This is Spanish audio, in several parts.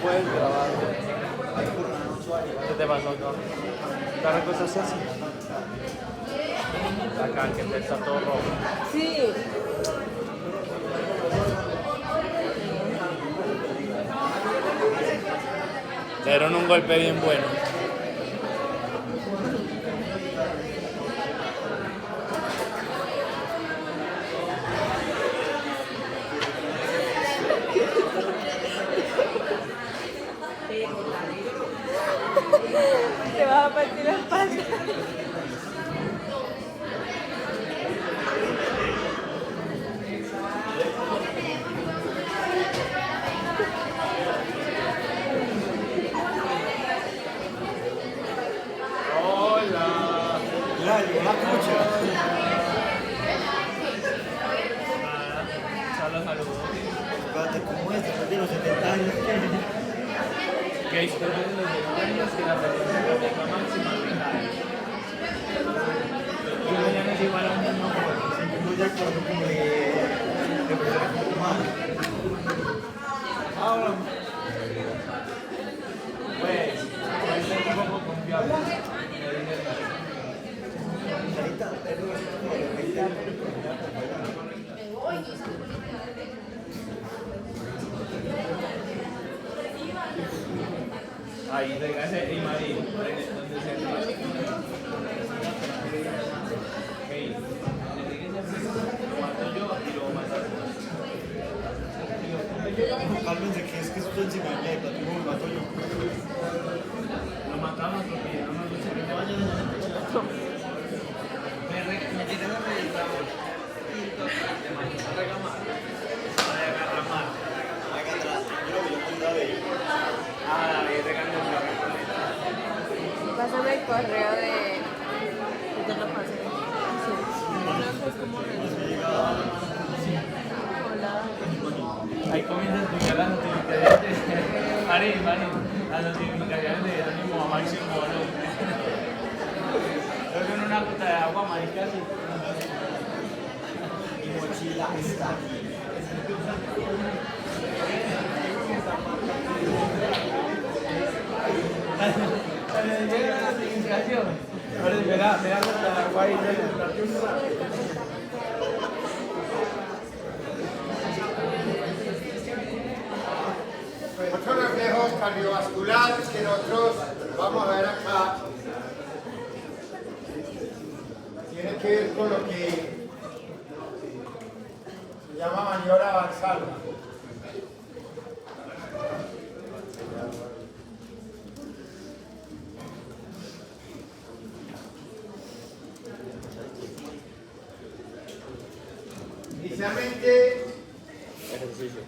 puedes grabar. ¿Qué te pasó acá? ¿La recostaste así? Acá, que te está todo rojo. Sí. Le dieron un golpe bien bueno. Te vas a partir la espalda. Hola. La cucha. Solo saludos. Espérate, ¿cómo es? Después de los 70 años. ¿Qué historia de los años que la biblioteca máxima final? Yo ya no igual a un niño joven. No ya cuando como de personas como más. Ahora, pues, es un poco confiable. Ahorita, eso es como de 20 años. Ahí, regase y Marín, donde se hey, lo mato yo y luego matas Cálmense que es que estoy encima de mí, pero me mato yo. lo matamos porque no nos gusta que te vaya me tiene que revisar de regamar para agarrar Acá atrás, yo lo vi con David. David regando el Pásame el correo de. Yo te lo pasé. Sí. Creo que es como Hola. ahí comienza a explicar las notificaciones Marín, las notificaciones de Jerónimo a máximo volumen. Creo que en una gota de agua, marica, así. Mi mochila está aquí. Cuando llega la notificación, ahora me da la agua ahí Otro reflejo cardiovascular que nosotros vamos a ver acá tiene que ver con lo que se llama maniobra avanzada. Inicialmente,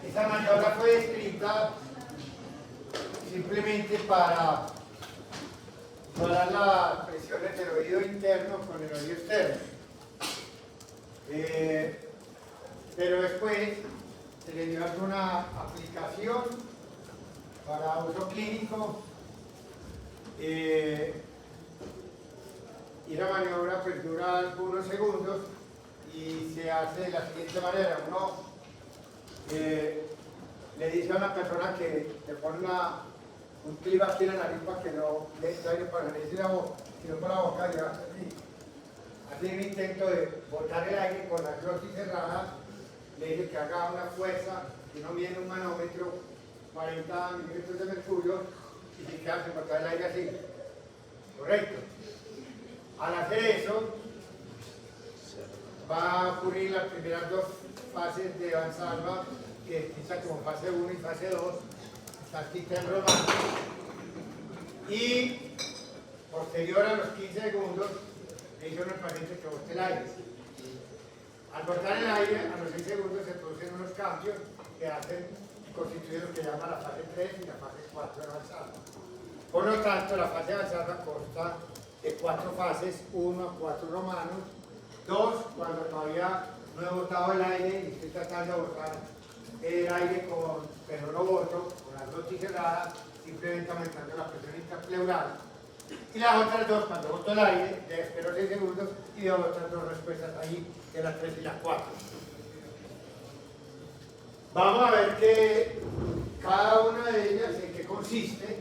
esa maniobra fue escrita simplemente para igualar las presiones del oído interno con el oído externo. Pero después se le dio alguna aplicación para uso clínico y la maniobra pues dura algunos segundos y se hace de la siguiente manera. Uno le dice a una persona que le pone un clip aquí en la nariz para que no le entre aire para la nariz y la boca, sino por la boca, y hace un intento de botar el aire con la glotis cerrada. Le dice que haga una fuerza, que no mide un manómetro, 40 milímetros de mercurio, y se queda sin botar el aire así. Correcto. Al hacer eso, va a ocurrir las primeras dos fases de Valsalva, que empieza como fase 1 y fase 2, está escrita en romano, y posterior a los 15 segundos le dice al paciente que bote el aire. Al botar el aire, a los 6 segundos se producen unos cambios que hacen constituir lo que llama la fase 3 y la fase 4 de Valsalva. Por lo tanto, la fase de Valsalva consta de 4 fases, 1 a 4 romanos, 2 cuando todavía no he botado el aire y estoy tratando de botar el aire pero no boto, con la glotis cerrada, simplemente aumentando la presión intrapleural. Y las otras dos, cuando boto el aire, espero 6 segundos y veo otras dos respuestas ahí, de las 3 y las 4. Vamos a ver que cada una de ellas en qué qué consiste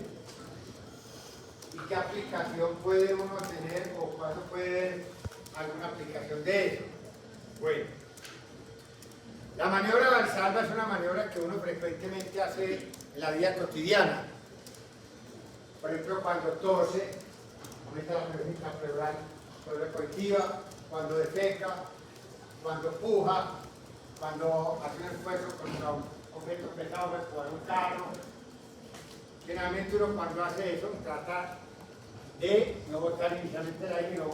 y qué aplicación puede uno tener o cuándo puede haber alguna aplicación de eso. Bueno, la maniobra Valsalva es una maniobra que uno frecuentemente hace en la vida cotidiana. Por ejemplo, cuando tose, aumenta la presión intrapleural sobrecolectiva, cuando defeca, cuando puja, cuando hace un esfuerzo contra un objeto pesado, como un carro. Generalmente uno cuando hace eso trata de no botar inicialmente el aire, no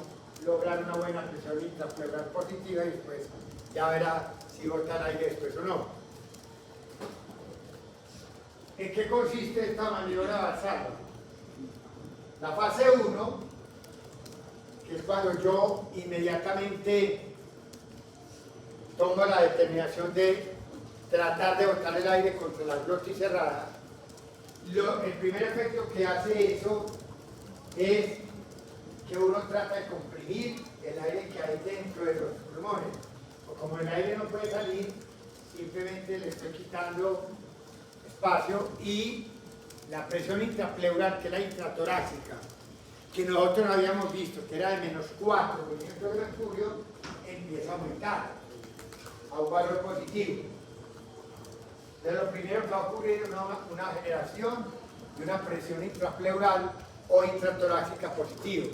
lograr una buena presión intrapleural positiva y después ya verá si bota el aire después o no. ¿En qué consiste esta maniobra Valsalva? La fase 1, que es cuando yo inmediatamente tomo la determinación de tratar de botar el aire contra la glotis cerrada, el primer efecto que hace eso es que uno trata de comprimir el aire que hay dentro de los pulmones. O como el aire no puede salir, simplemente le estoy quitando espacio y la presión intrapleural, que es la intratorácica, que nosotros no habíamos visto, que era de menos 4 milímetros de mercurio, empieza a aumentar a un valor positivo. Entonces lo primero que va a ocurrir es una generación de una presión intrapleural o intratorácica positiva.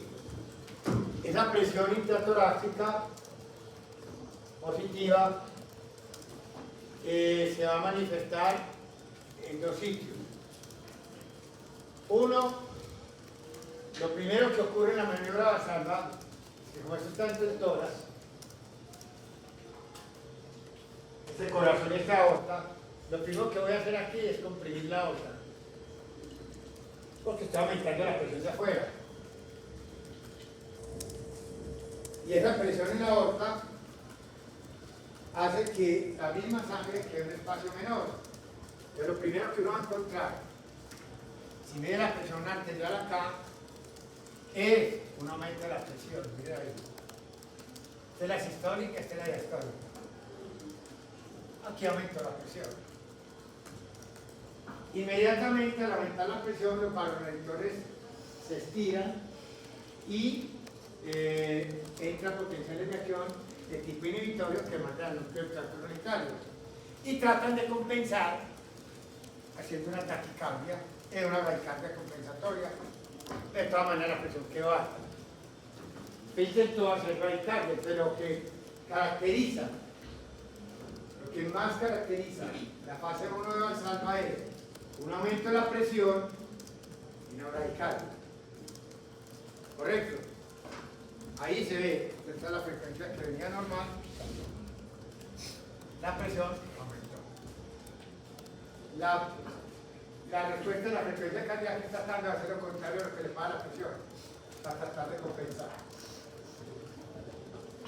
Esa presión intratorácica positiva se va a manifestar en dos sitios. Uno, lo primero que ocurre en la maniobra Valsalva, que como esto está entre todas, este corazón y esta aorta, lo primero que voy a hacer aquí es comprimir la aorta, porque está aumentando la presión de afuera. Y esa presión en la aorta hace que la misma sangre quede en un espacio menor. Pero lo primero que uno va a encontrar, si mide la presión arterial acá, es un aumento de la presión. Mira ahí. Esta es la sistólica, esta es la diastólica. Aquí aumento la presión. Inmediatamente al aumentar la presión, los vasoreceptores se estiran y entra potenciales de acción de tipo inhibitorio que mandan al núcleo del tracto urinario y tratan de compensar haciendo una taquicardia, una bradicardia compensatoria. De todas maneras la presión quedó alta. Intentó hacer bradicardia, pero lo que caracteriza, lo que más caracteriza la fase 1 de Valsalva es un aumento de la presión y una bradicardia. ¿Correcto? Ahí se ve, esta es la frecuencia que venía normal, la presión aumentó. La respuesta de la frecuencia cardíaca está tratando de hacer lo contrario a lo que le paga la presión, para tratar de compensar.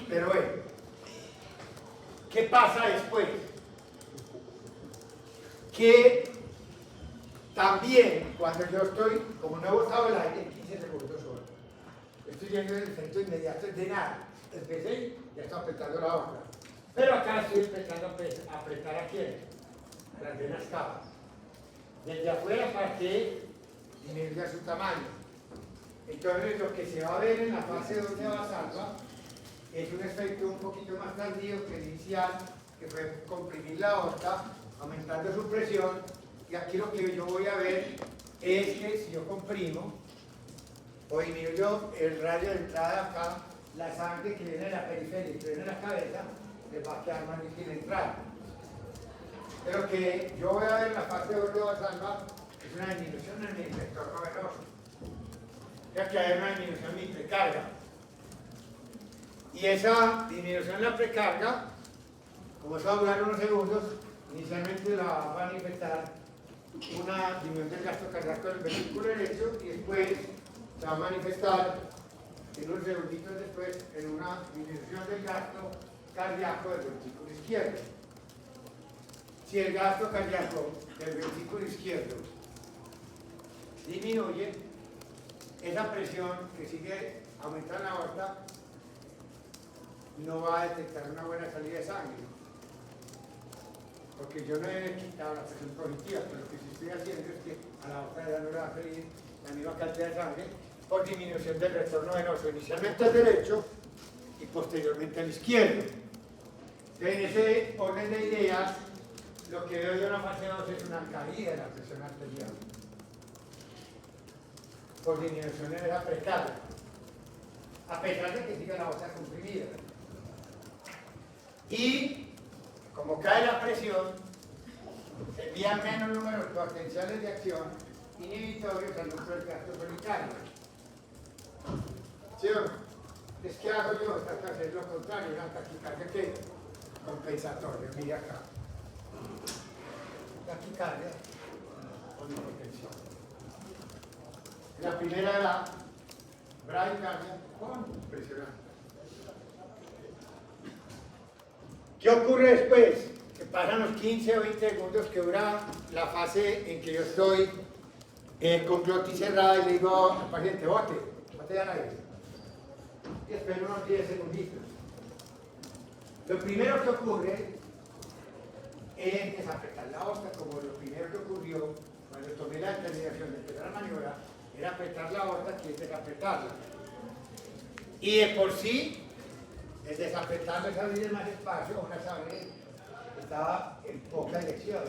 Pero bueno, ¿qué pasa después? Que también cuando yo estoy, como no he botado el aire, en 15 segundos solo, estoy yendo el efecto inmediato de nada. Empecé y ya estoy apretando la hoja. Pero acá estoy empezando a apretar a quién? A las venas cavas. Desde afuera para que disminuya su tamaño. Entonces lo que se va a ver en la fase 2 de Valsalva es un efecto un poquito más tardío que el inicial, que fue comprimir la aorta, aumentando su presión. Y aquí lo que yo voy a ver es que si yo comprimo o disminuyo el radio de entrada acá, la sangre que viene de la periferia y que viene de la cabeza, les va a quedar más difícil entrar. Pero que yo voy a ver en la fase 2 de Valsalva es una disminución en el efector no venoso. Ya que hay una disminución en mi precarga. Y esa disminución en la precarga, como eso va a durar unos segundos, inicialmente la va a manifestar una disminución del gasto cardíaco del ventrículo derecho y después se va a manifestar en unos segunditos después en una disminución del gasto cardíaco del ventrículo izquierdo. Si el gasto cardíaco del ventrículo izquierdo disminuye, esa presión que sigue aumentando en la aorta no va a detectar una buena salida de sangre. porque yo no he quitado la presión positiva, pero lo que sí estoy haciendo es que a la otra ya no le va a pedir la misma cantidad de sangre por disminución del retorno venoso, inicialmente al derecho y posteriormente al izquierdo. Entonces, en ese orden de ideas, lo que veo yo en la fase 2 es una caída de la presión arterial por disminución de la precarga, a pesar de que siga la aorta comprimida. Y como cae la presión, se envían menos números potenciales de acción inhibitorios al núcleo del tracto solitario. ¿Sí o no? Es que hago yo, trato de hacer lo contrario, una taquicardia que compensatoria, mira acá. Taquicardia con hipotensión. La primera era bradicardia con presión alta. ¿Qué ocurre después? Que pasan los 15 o 20 segundos que dura la fase en que yo estoy con glotis cerrada y le digo al paciente, bote al aire. Y espero unos 10 segunditos. Lo primero que ocurre es desapretar la aorta, como lo primero que ocurrió cuando tomé la determinación de empezar la maniobra, era apretar la aorta, que es desapretarla. Y de por sí, el desapretarla es abrir más espacio, una sangre que estaba en poca dirección,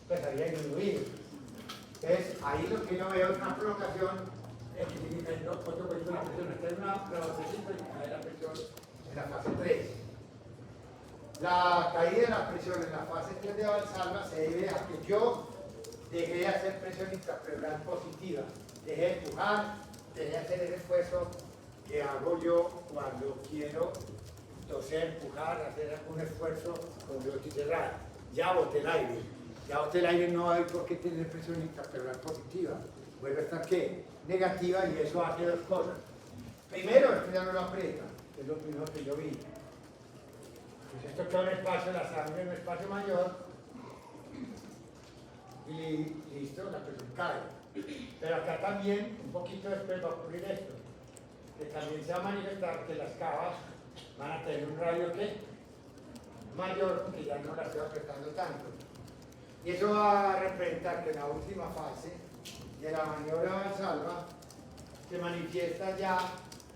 pues había disminuido. Entonces, ahí lo que yo veo es una prolongación, otro cuento de la presión, esta es una prolongación de la presión en la fase 3. La caída de la presión en la fase 3 de Valsalva se debe a que yo dejé de hacer presión intrapleural positiva, dejé de empujar, dejé de hacer el esfuerzo que hago yo cuando quiero toser, empujar, hacer algún esfuerzo con glotis cerrada. Ya boté el aire. Ya boté el aire, no hay por qué tener presión intrapleural positiva. Vuelve a estar ¿qué? Negativa, y eso hace dos cosas. Primero, esto ya no lo aprieta, que es lo primero que yo vi. Pues esto queda un espacio, la sangre en un espacio mayor, y listo, la presión cae. Pero acá también, un poquito después va a ocurrir esto, que también se va a manifestar que las cavas van a tener un radio ¿qué? Mayor, porque ya no la estoy apretando tanto. Y eso va a representar que en la última fase de la maniobra de Valsalva se manifiesta ya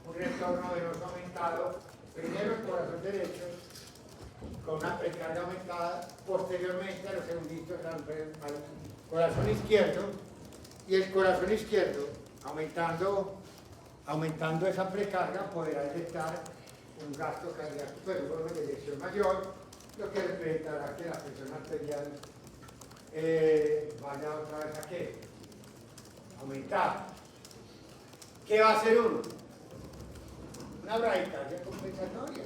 un retorno venoso aumentado, primero el corazón derecho, con una precarga aumentada, posteriormente a los segunditos al corazón izquierdo, y el corazón izquierdo, aumentando esa precarga, podrá detectar un gasto cardíaco, pero un volumen de eyección mayor, lo que representará que la presión arterial vaya otra vez a ¿qué? Aumentar. ¿Qué va a hacer uno? Una bradicardia compensatoria.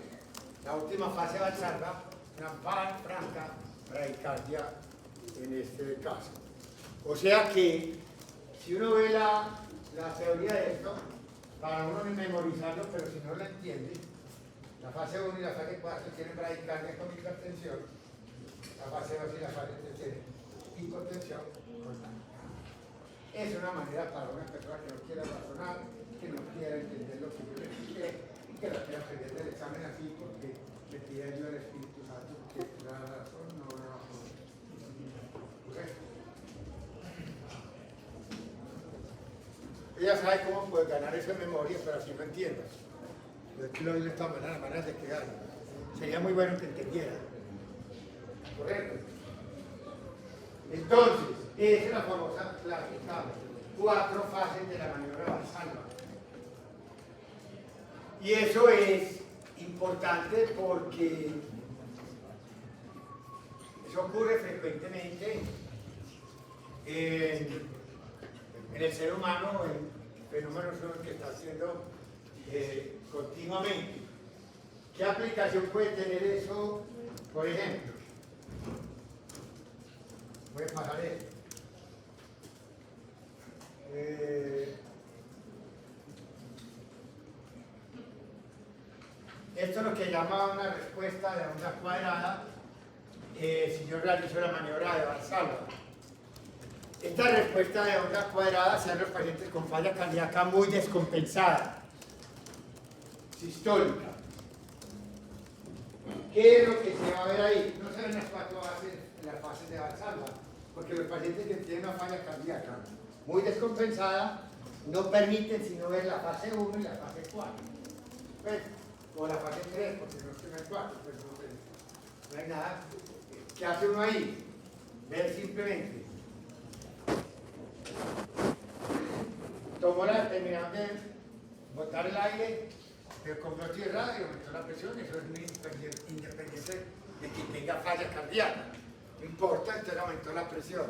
La última fase de Valsalva, una franca bradicardia en este caso. O sea que, si uno ve la teoría de esto, para uno memorizarlo, pero si no lo entiende, la fase 1 y la fase 4 tienen bradicardia con hipertensión, la fase 2 y la fase 3 tienen hipotensión constante. Es una manera para una persona que no quiera razonar, que no quiera entender lo que yo le expliqué y que la quiera aprender del examen así porque le pide ayuda al Espíritu Santo, porque la razón no la va a poder. Ella sabe cómo puedes ganar esa memoria, pero así no entiendas. Yo aquí lo doy de esta manera de que gane. Sería muy bueno que entendiera. ¿Correcto? Entonces, esa es la famosa clásica 4 fases de la maniobra de Valsalva. Y eso es importante porque eso ocurre frecuentemente en el ser humano, en fenómenos que está haciendo continuamente. ¿Qué aplicación puede tener eso? Por ejemplo, voy a pasar esto. Esto es lo que llama una respuesta de onda cuadrada si yo realizo la maniobra de Valsalva. Esta respuesta de onda cuadrada se da en los pacientes con falla cardíaca muy descompensada, sistólica. ¿Qué es lo que se va a ver ahí? No se ven las cuatro bases en las fases de Valsalva, porque los pacientes que tienen una falla cardíaca muy descompensada no permiten sino ver la fase 1 y la fase 4. ¿Ves? O la fase 3, porque no es el 4, pues no hay nada. ¿Qué hace uno ahí? Ver simplemente. Tomó la determinación de botar el aire, pero compró tierra y aumentó la presión, eso es muy independiente de que tenga falla cardíaca. No importa, entonces aumentó la presión.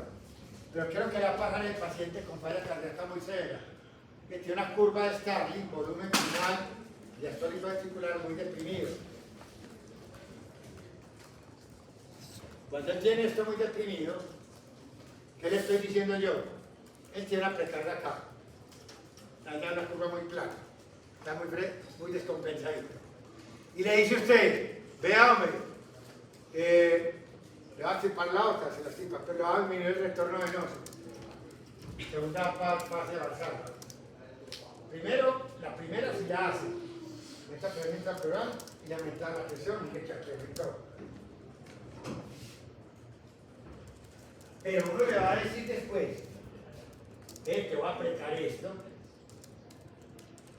Pero creo que le va a pasar el paciente con falla cardíaca muy severa, que tiene una curva de Starling, volumen final, diastólico ventricular muy deprimido. Cuando él tiene esto muy deprimido, ¿qué le estoy diciendo yo? Él tiene una precarga acá. Hay una curva muy plana. Está muy descompensadito. Y le dice usted, vea hombre, le va a tipar la otra, se la tipa, pero le va a disminuir el retorno venoso. Segunda fase de Valsalva. Primero, la primera sí la hace. Esta fermenta pleural y le aumenta la presión y le echa fermentó. Pero uno le va a decir después, te voy a apretar esto,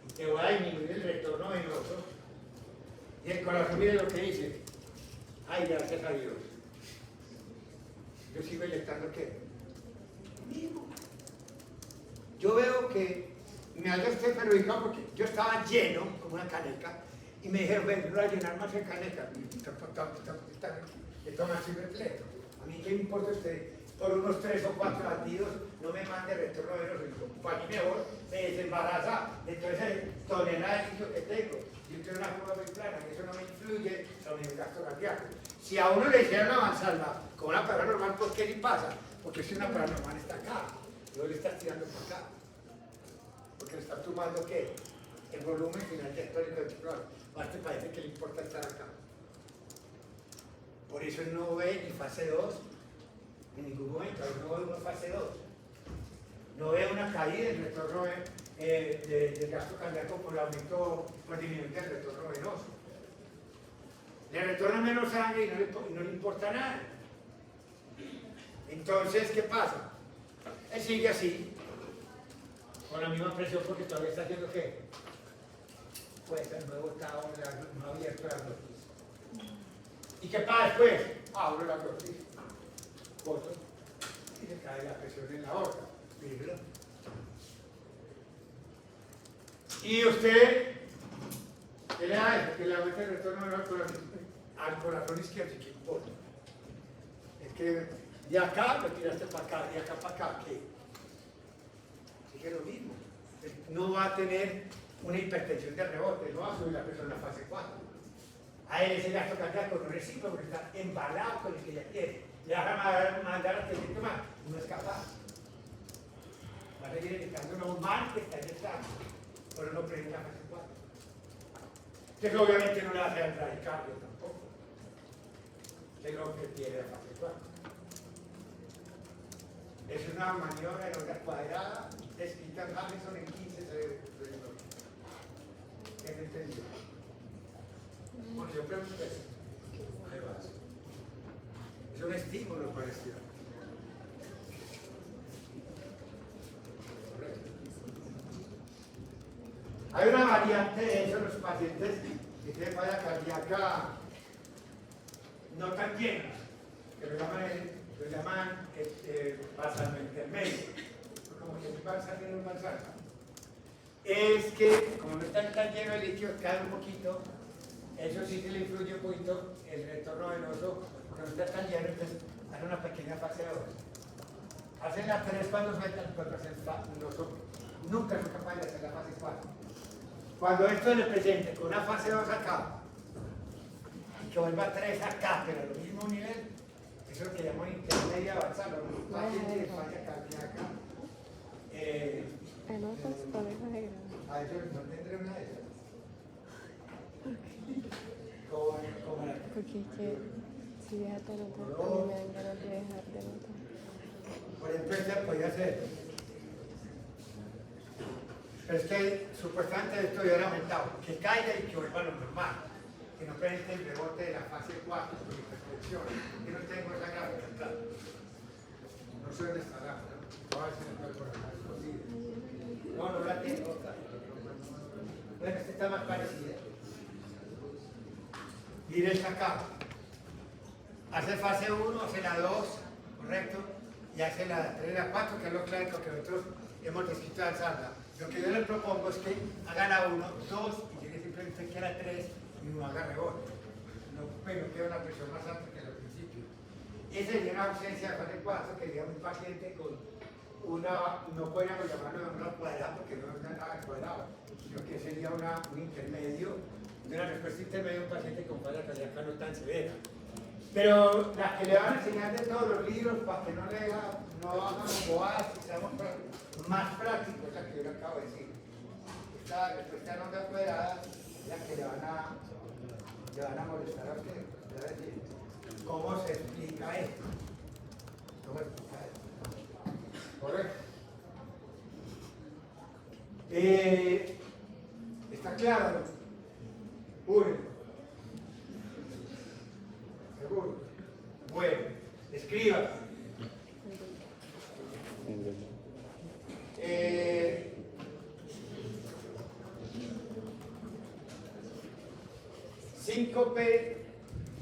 y te voy a disminuir el retorno venoso, y el corazón mire lo que dice, ay, gracias a Dios. Yo sigo inyectando ¿qué? Mismo. Yo veo que me haya usted perjudicado porque yo estaba lleno, como una caneca, y me dijeron, ven, no voy a llenar más de caneca, y toma así repleto. A mí, ¿qué me importa usted? Por unos 3 o 4 latidos, no me mande retorno venoso. Para mí mejor me desembaraza de toda esa tonelada de líquido que tengo. Yo tengo una curva muy plana, que eso no me influye sobre mi gasto cardíaco. Si a uno le hicieran una Valsalva con una paranormal, ¿por qué le pasa? Porque si una paranormal está acá, luego le está tirando por acá. Porque le está tomando ¿qué? El volumen final diastólico ventricular. A este parece que le importa estar acá. Por eso él no ve ni fase 2 en ningún momento, no ve una fase 2. No ve una caída del retorno del gasto cardíaco por el aumento, por disminuir el retorno venoso. Le retorna menos sangre y no le importa nada. Entonces, ¿qué pasa? Él sigue así, con la misma presión porque todavía está haciendo ¿qué? Pues el nuevo estado no ha abierto la glotis. ¿Y qué pasa después? Abro la glotis, corto, y se cae la presión en la aorta. Fíjelo. Y usted, ¿qué le da eso? Que le aumenta el retorno al corazón izquierdo, ¿qué importa? Es que de acá lo tiraste para acá, de acá para acá, ¿qué? Sigue lo mismo. No va a tener una hipertensión de rebote, no va a subir la presión en la fase 4. A él ese gasto cardíaco no recibe porque está embalado con el que ya quiere. Le vas a mandar a tener más, no es capaz. Va a seguir inyectando normal que está inyectando, pero no prende la fase 4. Entonces obviamente no le hace el radicardio tampoco. Es lo que tiene la fase 4. Es una maniobra de onda cuadrada escrita en Harrison en 15 segundos. ¿Qué me entendió? Porque yo pregunté eso. Ahí vas. Es un estímulo parecido. Hay una variante de eso en los pacientes que tienen falla cardíaca no tan llenas, que lo llaman basal intermedio. Como que mi balsa tiene un balsa. Es que, como no está tan lleno de líquido, cae un poquito. Eso sí que le influye un poquito el retorno venoso, porque no está tan lleno, entonces hace una pequeña fase 2. Hacen la 3 cuando sueltan, cuando hacen nunca son capaces de hacer la fase 4. Cuando esto le presente con una fase 2 acá, y que vuelva a 3 acá, pero al mismo nivel, eso es lo que llaman intermedia avanzada, los pacientes de falla cardíaca. A eso no tendré una de esas. Porque es que si deja de notar, a mí me dan ganas de dejar de notar. Por ejemplo, podría ser. Pero es que supuestamente esto ya era aumentado, que caiga y que vuelva a lo normal. que no presente el rebote de la fase 4 con hipertensión. Yo no tengo esa gráfica, claro. No sé dónde está la gráfica. Voy a ver si me puedo por acá, es posible. No, no la tengo, claro. Bueno, esta está más parecida. Miren acá. Hace fase 1, hace la 2, correcto, y hace la 3 y la 4, que es lo clásico que nosotros hemos descrito al Sandra. Lo que yo les propongo es que hagan la 1, 2, y llegue simplemente aquí a la 3 y no haga rebote. No, pero queda una presión más alta que al principio. Esa sería una ausencia de fase 4, que sería un paciente con una, no podríamos llamarlo de una cuadrada, porque no es nada cuadrado, sino que sería un intermedio, de una respuesta intermedia de un paciente con falla cardíaca no tan severa. Pero las que le van a enseñar de todos los libros para que no hagan bobadas y seamos más prácticos, es la que yo le acabo de decir. Esta respuesta no onda cuadrada es la que le van a molestar a usted. Le voy a decir, ¿cómo se explica esto? ¿Cómo se explica esto? ¿Correcto? ¿Está claro? Uno. ¿Seguro? Bueno, escriba. Síncope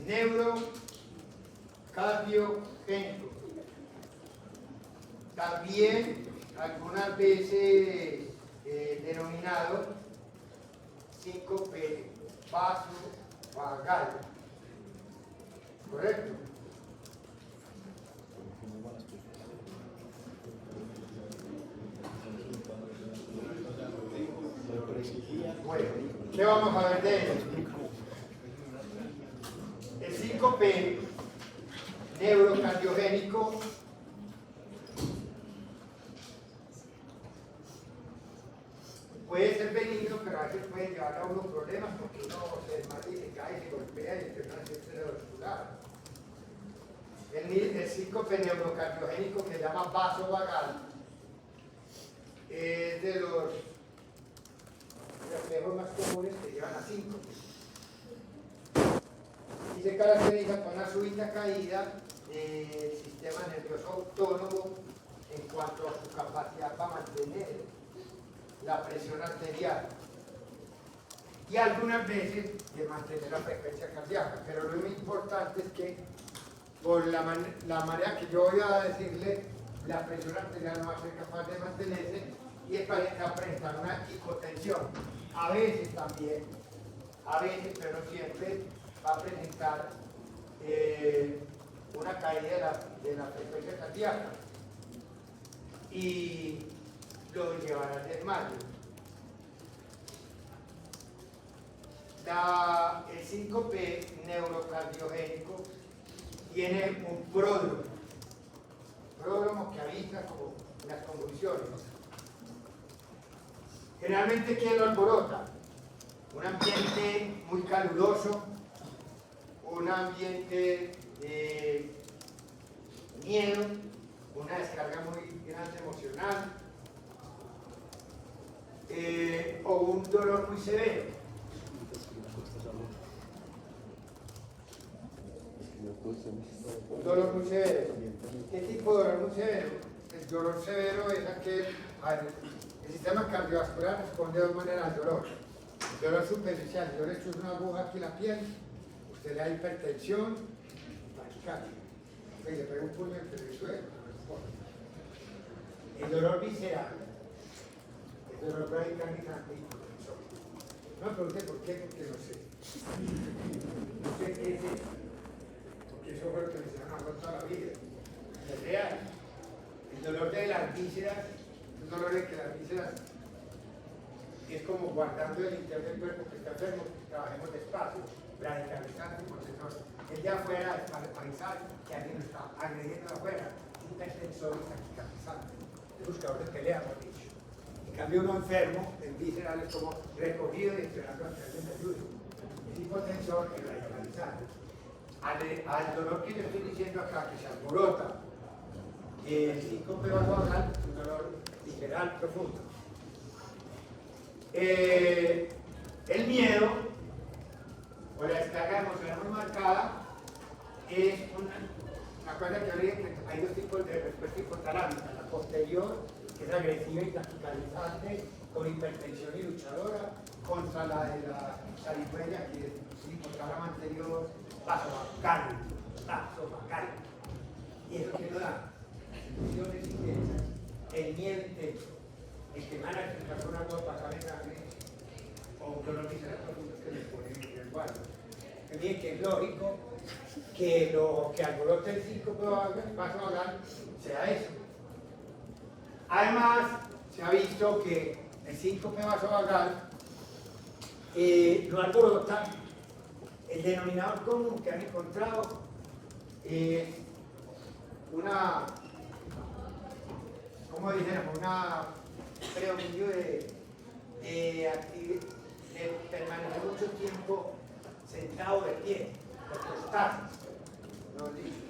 neurocardiogénico. También algunas veces denominado síncope vasovagal. ¿Correcto? Bueno, ¿qué vamos a ver de ello? El síncope neurocardiogénico puede ser benigno, pero a veces puede llevar a unos problemas porque uno se desmadre, se cae, se golpea y tiene una accidente cerebrovascular. El síncope neurocardiogénico que se llama vasovagal es de los reflejos más comunes que llevan a síncope. Y se caracteriza por una súbita caída del sistema nervioso autónomo en cuanto a su capacidad para mantener la presión arterial y algunas veces de mantener la frecuencia cardíaca, pero lo muy importante es que por la manera que yo voy a decirle, la presión arterial no va a ser capaz de mantenerse y el paciente va a presentar una hipotensión. A veces también, pero no siempre, va a presentar una caída de la frecuencia cardíaca y lo llevará al desmayo. El síncope neurocardiogénico tiene un pródromo que avisa como las convulsiones. Generalmente, ¿quién lo alborota? Un ambiente muy caluroso, un ambiente de miedo, una descarga muy grande emocional, o un dolor muy severo. Un dolor muy severo. ¿Qué tipo de dolor muy severo? El dolor severo es aquel, el sistema cardiovascular responde de dos maneras al dolor. El dolor superficial, yo le echo una aguja aquí en la piel, usted le da hipertensión, taquicardia. Le pego un puño entre el suelo, el dolor visceral, el dolor bradicardizante y hipotensión. No me pregunte por qué, porque no sé. No sé qué es eso. Porque eso fue lo que me enseñaron a hablar toda la vida. Es real. El dolor de las vísceras, el dolor de que las vísceras es como guardando el interior del cuerpo que está enfermo, trabajemos despacio, radicalizante, hipotensión. El de afuera es para pensar que alguien lo está agrediendo de afuera, hipertensor y taquicardizante, el buscador de pelea, por dicho. En cambio, uno enfermo, el visceral es como recogido y esperando a que alguien me ayude. Es hipotensor y radicalizante. Al dolor que yo estoy diciendo acá, que se alborota, el síncope vasovagal es un dolor visceral profundo. El miedo o la carga emocional muy marcada es una cosa que dije que hay dos tipos de respuesta hipotalámica, la posterior, que es agresiva y taquicardizante, con hipertensión y luchadora, contra la de la zarigüeya, que es el hipotálamo anterior, vasovagal. Y eso que nos da emociones intensas, el miedo intenso, el que emana que la persona puede pasar en sangre, o dolor visceral profundo que le ponen en el cuadro. También que es lógico que lo que alborote el síncope vasovagal sea eso. Además, se ha visto que el síncope vasovagal no alborota el denominador común que han encontrado una, ¿cómo dijéramos? Una predominio de permanecer mucho tiempo sentado de pie, ortostasis, no dice,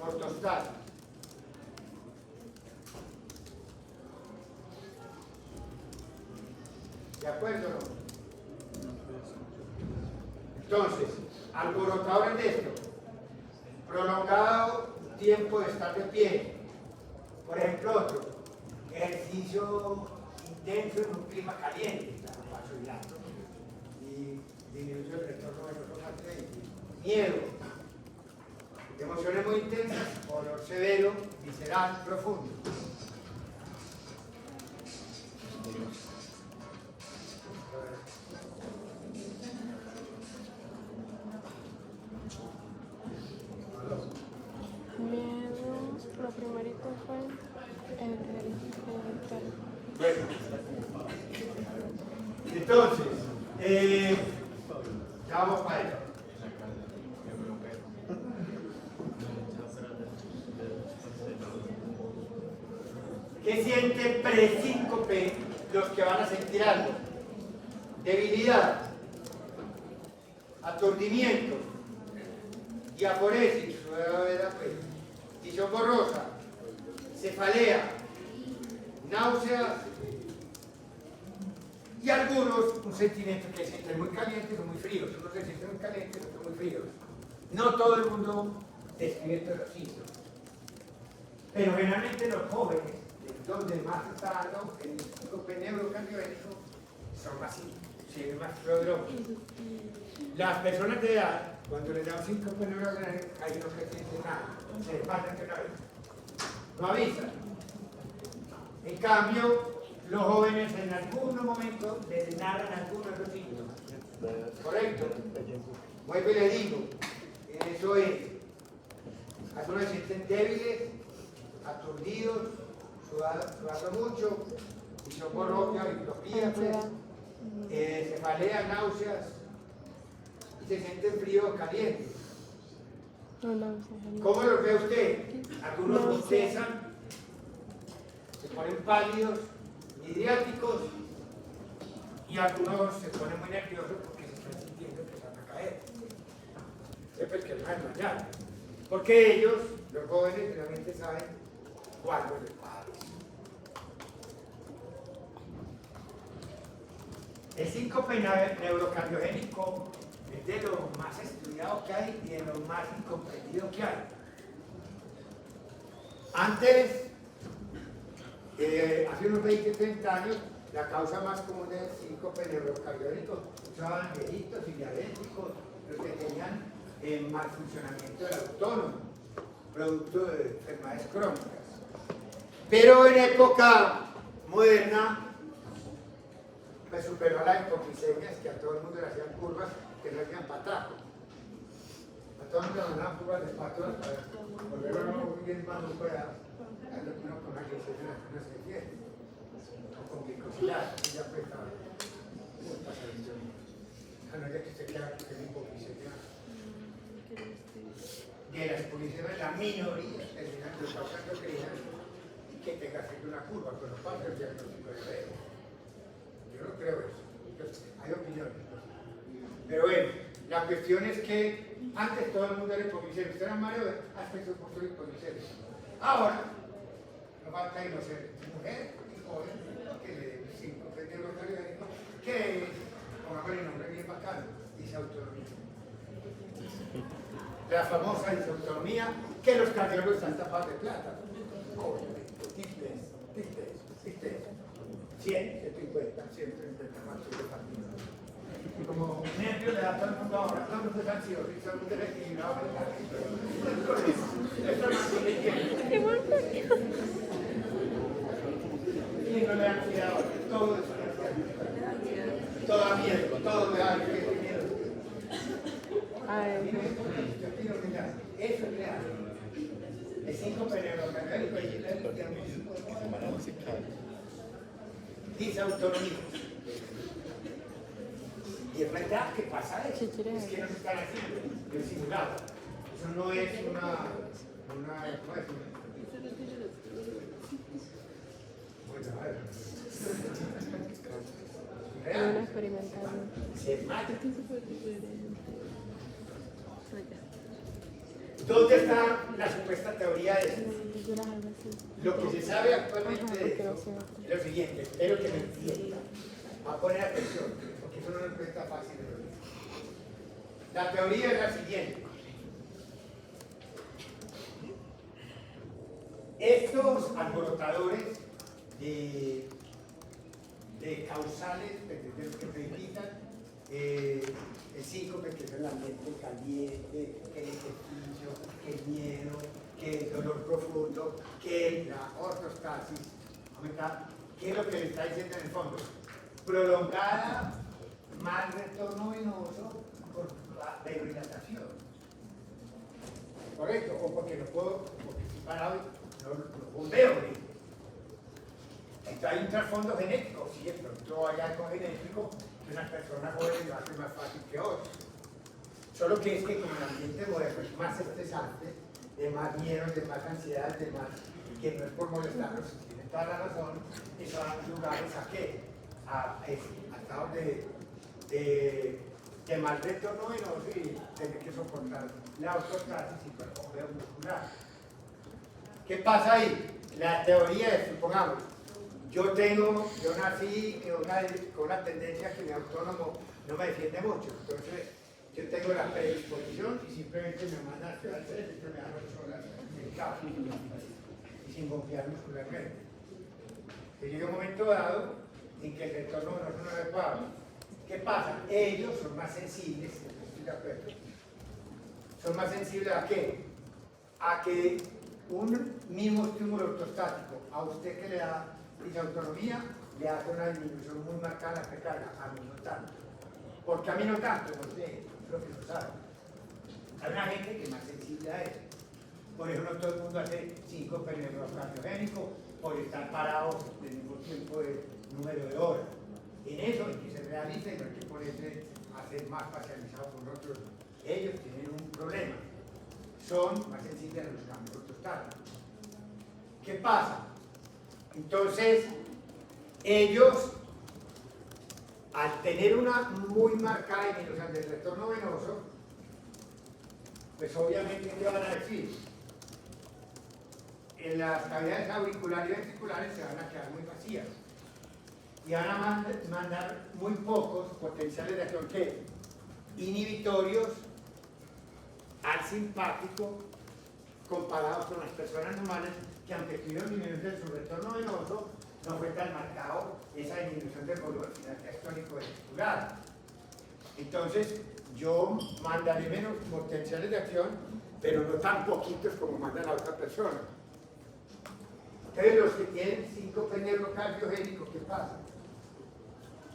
ortostasis. ¿De acuerdo o no? Entonces, alborotadores de esto, prolongado tiempo de estar de pie. Por ejemplo, otro, ejercicio intenso en un clima caliente, vasohilato, y disminuye el retorno de los gases. Miedo, emociones muy intensas, dolor severo, visceral, profundo. Miedo, lo primerito fue el Bueno, entonces, ya vamos para allá. ¿Qué siente presíncope los que van a sentir algo? Debilidad, aturdimiento, diaforesis, visión borrosa, cefalea, náuseas y algunos un sentimiento que se sienten muy calientes o muy fríos, unos se sienten muy calientes, otros muy fríos. No todo el mundo describe estos los síntomas, pero generalmente los jóvenes, donde más está dando el síncope neurocardiogénico, son más prodrómicos. Las personas de edad, cuando les da un síncope neurocardiogénico, hay no que sienten nada, se les pasa que no avisan. En cambio, los jóvenes en algunos momentos les narran algunos de los síntomas. ¿Correcto? Vuelvo y les digo, eso es, algunos se sienten débiles, aturdidos, sudando mucho, visión borrosa, hipertropía, cefalea, náuseas, y se sienten fríos o calientes. ¿Cómo lo ve usted? Algunos bostesan, se ponen pálidos, hidriáticos, y algunos se ponen muy nerviosos porque se están sintiendo que se van a caer. Siempre que van a desmayar. Porque ellos, los jóvenes, realmente saben cuándo les pasa. El síncope neurocardiogénico es de lo más estudiado que hay y de lo más incomprendido que hay. Antes, hace unos 20-30 años, la causa más común del síncope neurocardiogénico usaban viejitos y diabéticos, los que tenían mal funcionamiento del autónomo, producto de enfermedades crónicas. Pero en época moderna, pues superó las hipoglicemias, que a todo el mundo le hacían curvas que no hacían para atrás. A todo el mundo le hacían curvas de espátula para volver a uno bien más no pueda a lo que uno con la glicemia no se entiende. O con glicosidad, ya pues está muy pasadito. A no ser que se queda con la hipoglicemia. De la hipoglicemia, la minoría terminan de pasar lo que digan y que tenga que hacer una curva, pero no pasa el diagnóstico de diabetes. Yo no creo eso. Entonces, hay opiniones. Pero bueno, la cuestión es que antes todo el mundo era hipoglicémico. Usted era Mario, hasta eso por ser hipoglicémico. Ahora, no falta ir no ser mujer y joven, que le den 5 neurocardiogénicos, que pongamos el nombre bien bacano, dice disautonomía. La famosa disautonomía que los cardiólogos están tapados de plata. Tiples, 100, 150, 130 más de partido. Y como nervio le da a todo el mundo ahora, todo el mundo es ansioso y todo el mundo es equilibrado. Esto no tiene tiempo. Y no le dan cuidado, todo es ansiedad. Todo miedo, todo me da miedo. Ay, Eso es real. Es 5 penerocardiónico y disautonomía. Y es verdad que pasa eso. Es que no se están haciendo, es simulado. Eso no es una ¿cómo es? Bueno, a ver. es un experimental. Se mata. ¿Dónde está la supuesta teoría de eso? Lo que se sabe actualmente de eso es lo siguiente, espero que me entiendan. Va a poner atención, porque eso no es respuesta fácil de lo mismo. La teoría es la siguiente. Estos alborotadores de causales, de los que predican el síncope, que es el ambiente caliente, que el ejercicio, que el miedo, que el dolor profundo, que la ortostasis, ¿qué es lo que le está diciendo en el fondo? Prolongada, mal retorno venoso por la debilitación. ¿Correcto? O porque no puedo, porque estoy parado y no bombeo bien. Entonces hay un trasfondo genético, sí, de pronto hay algo genético que una persona joven lo hace más fácil que otros. Solo que es que como el ambiente moderno es más estresante, de más miedo, de más ansiedad, de más, que no es por molestarlos, tienen toda la razón, eso da lugares a qué? A estados de mal retorno venoso y tener que soportar la ortostasis y el bombeo muscular. ¿Qué pasa ahí? La teoría es, supongamos, yo nací con una tendencia que mi autónomo no me defiende mucho, entonces yo tengo la predisposición y simplemente me manda a hacer al cerebro y me hago solas en casa y sin confiar muscularmente. Que llega un momento dado en que el retorno no es un adecuado. ¿Qué pasa? Ellos son más sensibles, estoy de acuerdo. ¿Son más sensibles a qué? A que un mismo estímulo ortostático a usted que le da disautonomía le hace una disminución muy marcada en la recarga, a mí no tanto. ¿Por qué a mí no tanto? No sé, creo que lo saben. Hay una gente que es más sensible a eso. Por eso no todo el mundo hace síncope neurocardiogénico por estar parados del mismo tiempo de número de horas. En eso es que se realiza y no hay que ponerse a ser más parcializado con otros. Ellos tienen un problema. Son más sensibles a los cambios ortostáticos. ¿Qué pasa? Entonces, ellos, al tener una muy marcada disminución del retorno venoso, pues obviamente, ¿qué van a decir? En las cavidades auriculares y ventriculares se van a quedar muy vacías y van a mandar muy pocos potenciales de acción que inhibitorios al simpático comparados con las personas normales que aunque tuvieron disminución de su retorno venoso, no fue tan marcado esa disminución del volumen final diastólico ventricular. Entonces, yo mandaré menos potenciales de acción, pero no tan poquitos como manda la otra persona. Entonces, los que tienen síncope neurocardiogénico, ¿qué pasa?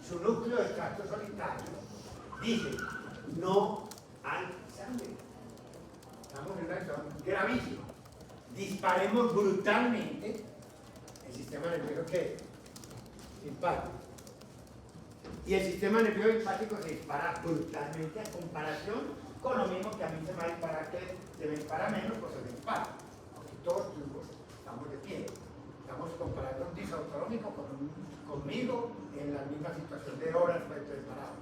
Su núcleo de extracto solitario dice, no hay sangre. Estamos en una situación gravísima. Disparemos brutalmente el sistema nervioso que es simpático. Y el sistema nervioso simpático se dispara brutalmente a comparación con lo mismo que a mí se me va a disparar, que se me dispara menos, pues se me dispara. Porque todos estamos de pie. Estamos comparando un disautonómico conmigo en la misma situación de horas fue disparado.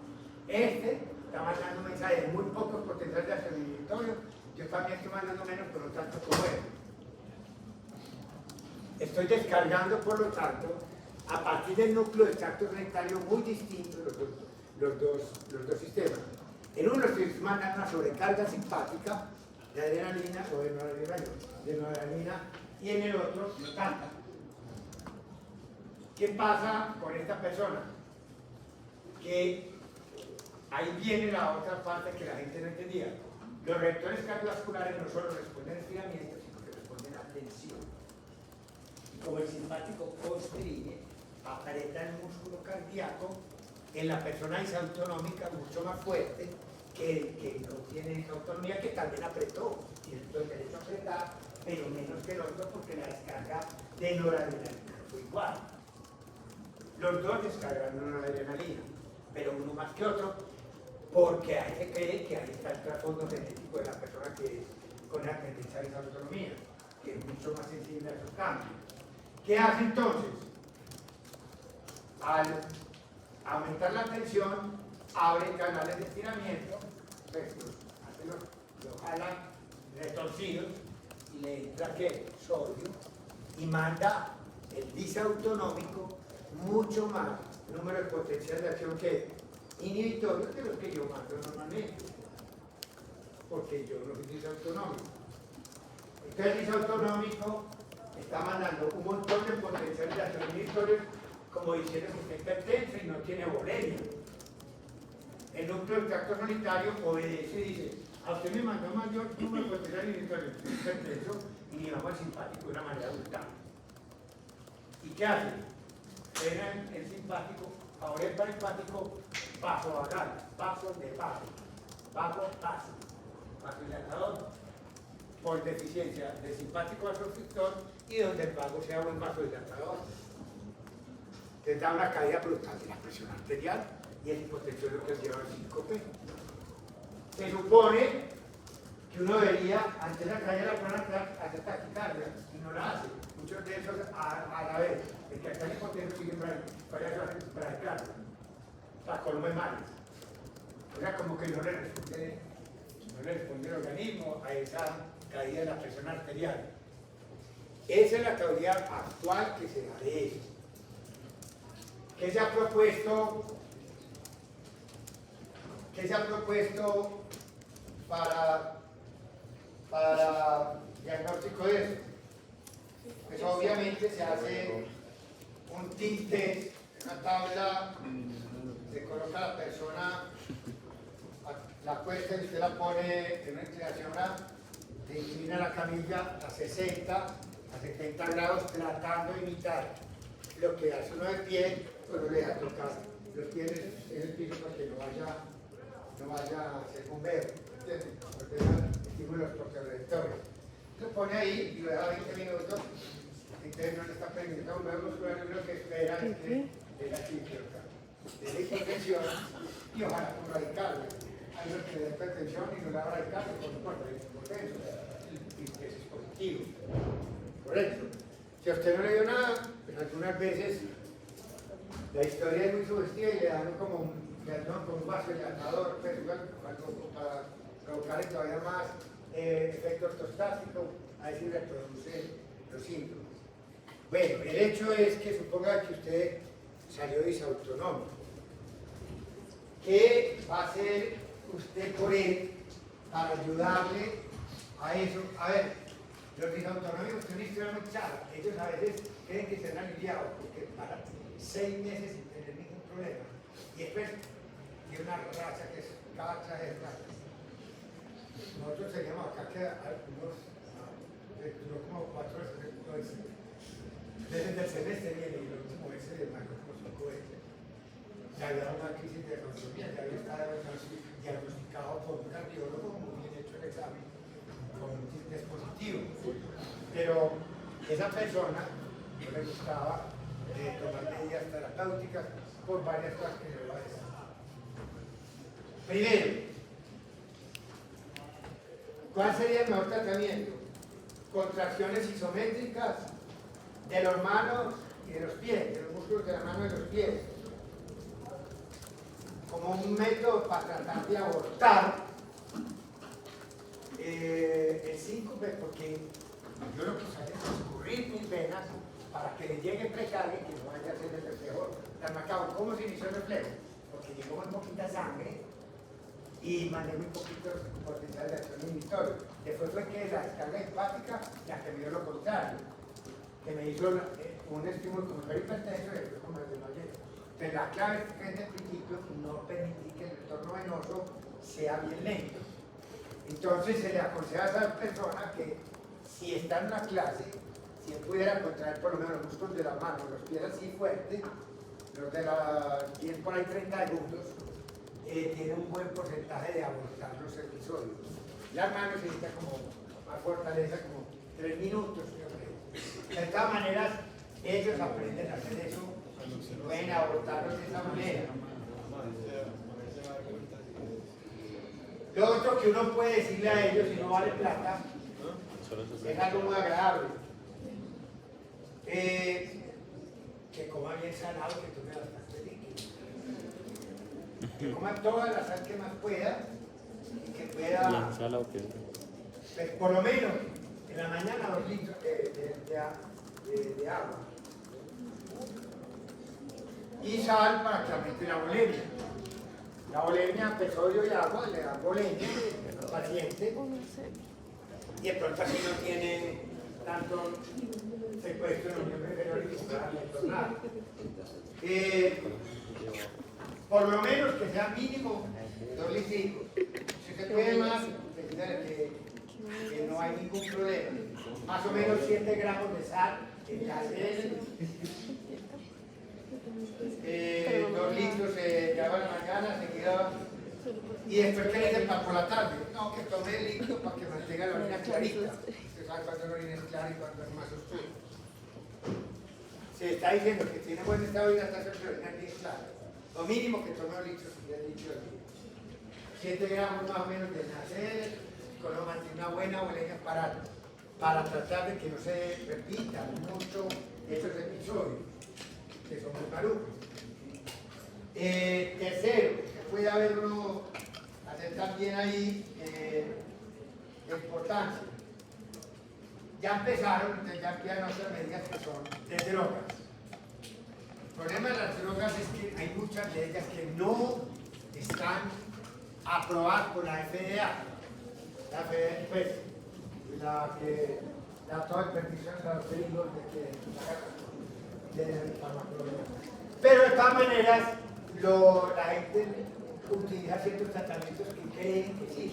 Este está mandando un mensaje de muy pocos potenciales de acción inhibitorio. Yo también estoy mandando menos, pero no tanto como él. Estoy descargando, por lo tanto, a partir del núcleo de extracto sanitario muy distintos los dos sistemas. En uno se manda una sobrecarga simpática de adrenalina o de noradrenalina y en el otro no tanta. ¿Qué pasa con esta persona? Que ahí viene la otra parte que la gente no entendía. Los receptores cardiovasculares no solo responden a estiramiento, sino que responden a tensión. Y como el simpático constriñe, aprieta el músculo cardíaco, en la persona disautonómica mucho más fuerte que el que no tiene esa autonomía, que también apretó. Y entonces derecho a apretar, pero menos que el otro porque la descarga de noradrenalina fue igual. Los dos descargan noradrenalina, pero uno más que otro, porque ahí se cree que ahí está el trasfondo genético de la persona que con la tendencia a esa autonomía, que es mucho más sensible a esos cambios. ¿Qué hace entonces? Al aumentar la tensión, abre canales de estiramiento, pues los jala retorcidos y le entra ¿qué? Sodio y manda el disautonómico mucho más número de potenciales de acción que inhibitorios de los que yo mando normalmente, porque yo no soy disautonómico. Entonces el disautonómico está mandando un montón de potenciales de acción inhibitorios como diciendo que está hipertenso y no tiene bolemia. El núcleo del tracto solitario obedece y dice, a usted me mandó mayor número de potenciales inhibitorios, estoy hipertenso y ni vamos al simpático de una manera brutal. ¿Y qué hace? Frena el simpático, ahora el parempático, paso vagal, paso de paso, paso dilatador, por deficiencia de simpático vasoconstrictor y donde el vago sea buen vasodilatador. Te da una caída brutal de la presión arterial y el hipotensión lo que lleva al síncope. Se supone que uno debería, antes de la caída de la presión arterial, hacer taquicardia y no la hace. Muchos de esos a la vez, el que está en hipotensión sigue bradicardia, para colmo de males. O sea, como que no le responde el organismo a esa caída de la presión arterial. Esa es la teoría actual que se da de eso. ¿Qué se ha propuesto para diagnóstico de eso? Pues obviamente se hace un TIC test, una tabla, se coloca a la persona, la cuesta y usted la pone en una inclinación, se inclina la camilla a 60, a 70 grados, tratando de imitar lo que hace uno de pie, pero le deja tocar los pies en el piso para que no vaya a ser bombero, ¿entiendes? Porque estímulos los proprioceptores. Lo pone ahí y lo deja 20 minutos, entonces no le está permitiendo un nuevo muscular, lo que espera es que de la hipertensión y ojalá con radical. Hay unos que le da hipertensión y no le da radical, por supuesto, es hipotenso, y eso es positivo. Correcto. Si a usted no le dio nada, pues algunas veces la historia es muy sugestiva y le dan como un vasodilatador, pues, para provocarle todavía más efecto ortostático, a decir, reproduce los síntomas. Bueno, el hecho es que suponga que usted salió disautonómico. ¿Qué va a hacer usted por él para ayudarle a eso? A ver, los disautonómicos tienen una historia muy clara. Ellos a veces creen que se han aliviado porque para 6 meses sin tener ningún problema. Y después tiene una racha que es cada clase de racha. Nosotros teníamos acá que algunos, duró como 4 veces, desde el semestre viene y el último ese de marcó como 5 veces. Ya había una crisis de autonomía, ya había estado diagnosticado por un cardiólogo, muy bien hecho el examen, con un dispositivo. Pero esa persona no le gustaba tomar medidas terapéuticas por varias cosas que le voy a decir. Primero, ¿cuál sería el mejor tratamiento? Contracciones isométricas de las manos y de los pies, de los músculos de la mano y de los pies, como un método para tratar de abortar el síncope, porque yo lo que hago es escurrir mis venas para que le llegue precarga y que no vaya a ser el reflejo tan macabro. ¿Cómo se inició el reflejo? Porque llegó muy poquita sangre y y mandé muy poquitos potenciales de acción inhibitorio. Después fue que la descarga hepática la que me dio lo contrario, que me hizo un estímulo como el hipertenso y después como el de Noyer. Pero la clave es que desde el principio no permití que el retorno venoso sea bien lento. Entonces se le aconseja a esa persona que si está en una clase, si él pudiera contraer por lo menos los músculos de la mano, los pies así fuertes, los de la 10 por ahí 30 segundos, tiene un buen porcentaje de abortar los episodios. Las manos necesitan como más fortaleza, como 3 minutos, yo creo. De todas maneras, ellos aprenden a hacer eso y pueden abortarlos de esa manera. Lo otro que uno puede decirle a ellos, si no vale plata, es algo muy agradable. Que coma bien salado, que tome bastante líquido. Que coma toda la sal que más pueda y que pueda, pues, por lo menos en la mañana 2 litros de agua. Y sal para que aumente la bulimia. La bulimia, pues sodio y agua, le dan bulimia al paciente. Y de pronto así no tiene tanto secuestro en la unión inferior por lo menos que sea mínimo 2 litros. Si se puede más, que no hay ningún problema. Más o menos 7 gramos de sal en la sal. 2 litros de agua en la mañana, seguida. Y después que le dicen por la tarde, no, que tome el líquido para que mantenga la orina clarita. Usted sabe cuándo la orina es clara y cuándo es más oscura. Se está diciendo que tiene buen estado de hidratación, pero la orina es bien clara. Lo mínimo que tome 2 litros, ya he dicho al día. 7 gramos más o menos de nacer, con lo mantiene una buena bulimia para tratar de que no se repitan mucho esos episodios, que son muy malucos. Tercero, que puede haber uno hacer también ahí importancia. Ya empezaron, entonces ya empiezan otras medidas que son de drogas. El problema de las drogas es que hay muchas de ellas que no están aprobadas por la FDA. La FDA, pues, la que da todo el permiso a los médicos de farmacología. Pero de todas maneras, la gente utiliza ciertos tratamientos que creen que sí.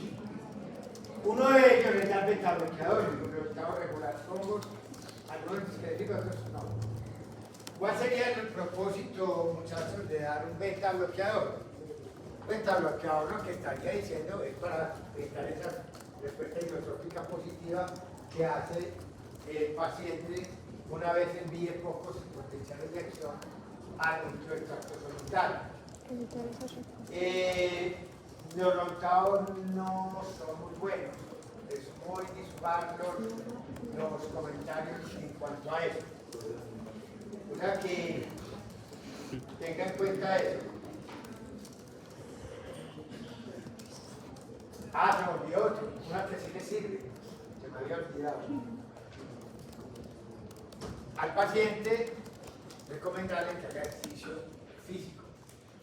Uno de ellos es el beta-bloqueador, los estados regulares hongos, algunos específicos, otros no. ¿Cuál sería el propósito, muchachos, de dar un beta-bloqueador? Un beta-bloqueador lo que estaría diciendo es para evitar esa respuesta inotrópica positiva que hace el paciente una vez envíe pocos potenciales de acción al núcleo del tracto solitario. Los roncados no son muy buenos, es muy dispar los comentarios en cuanto a eso. O sea que tenga en cuenta eso. Se me olvidó otro, una que sí le sirve, se me había olvidado. Al paciente recomendarle que haga ejercicio físico,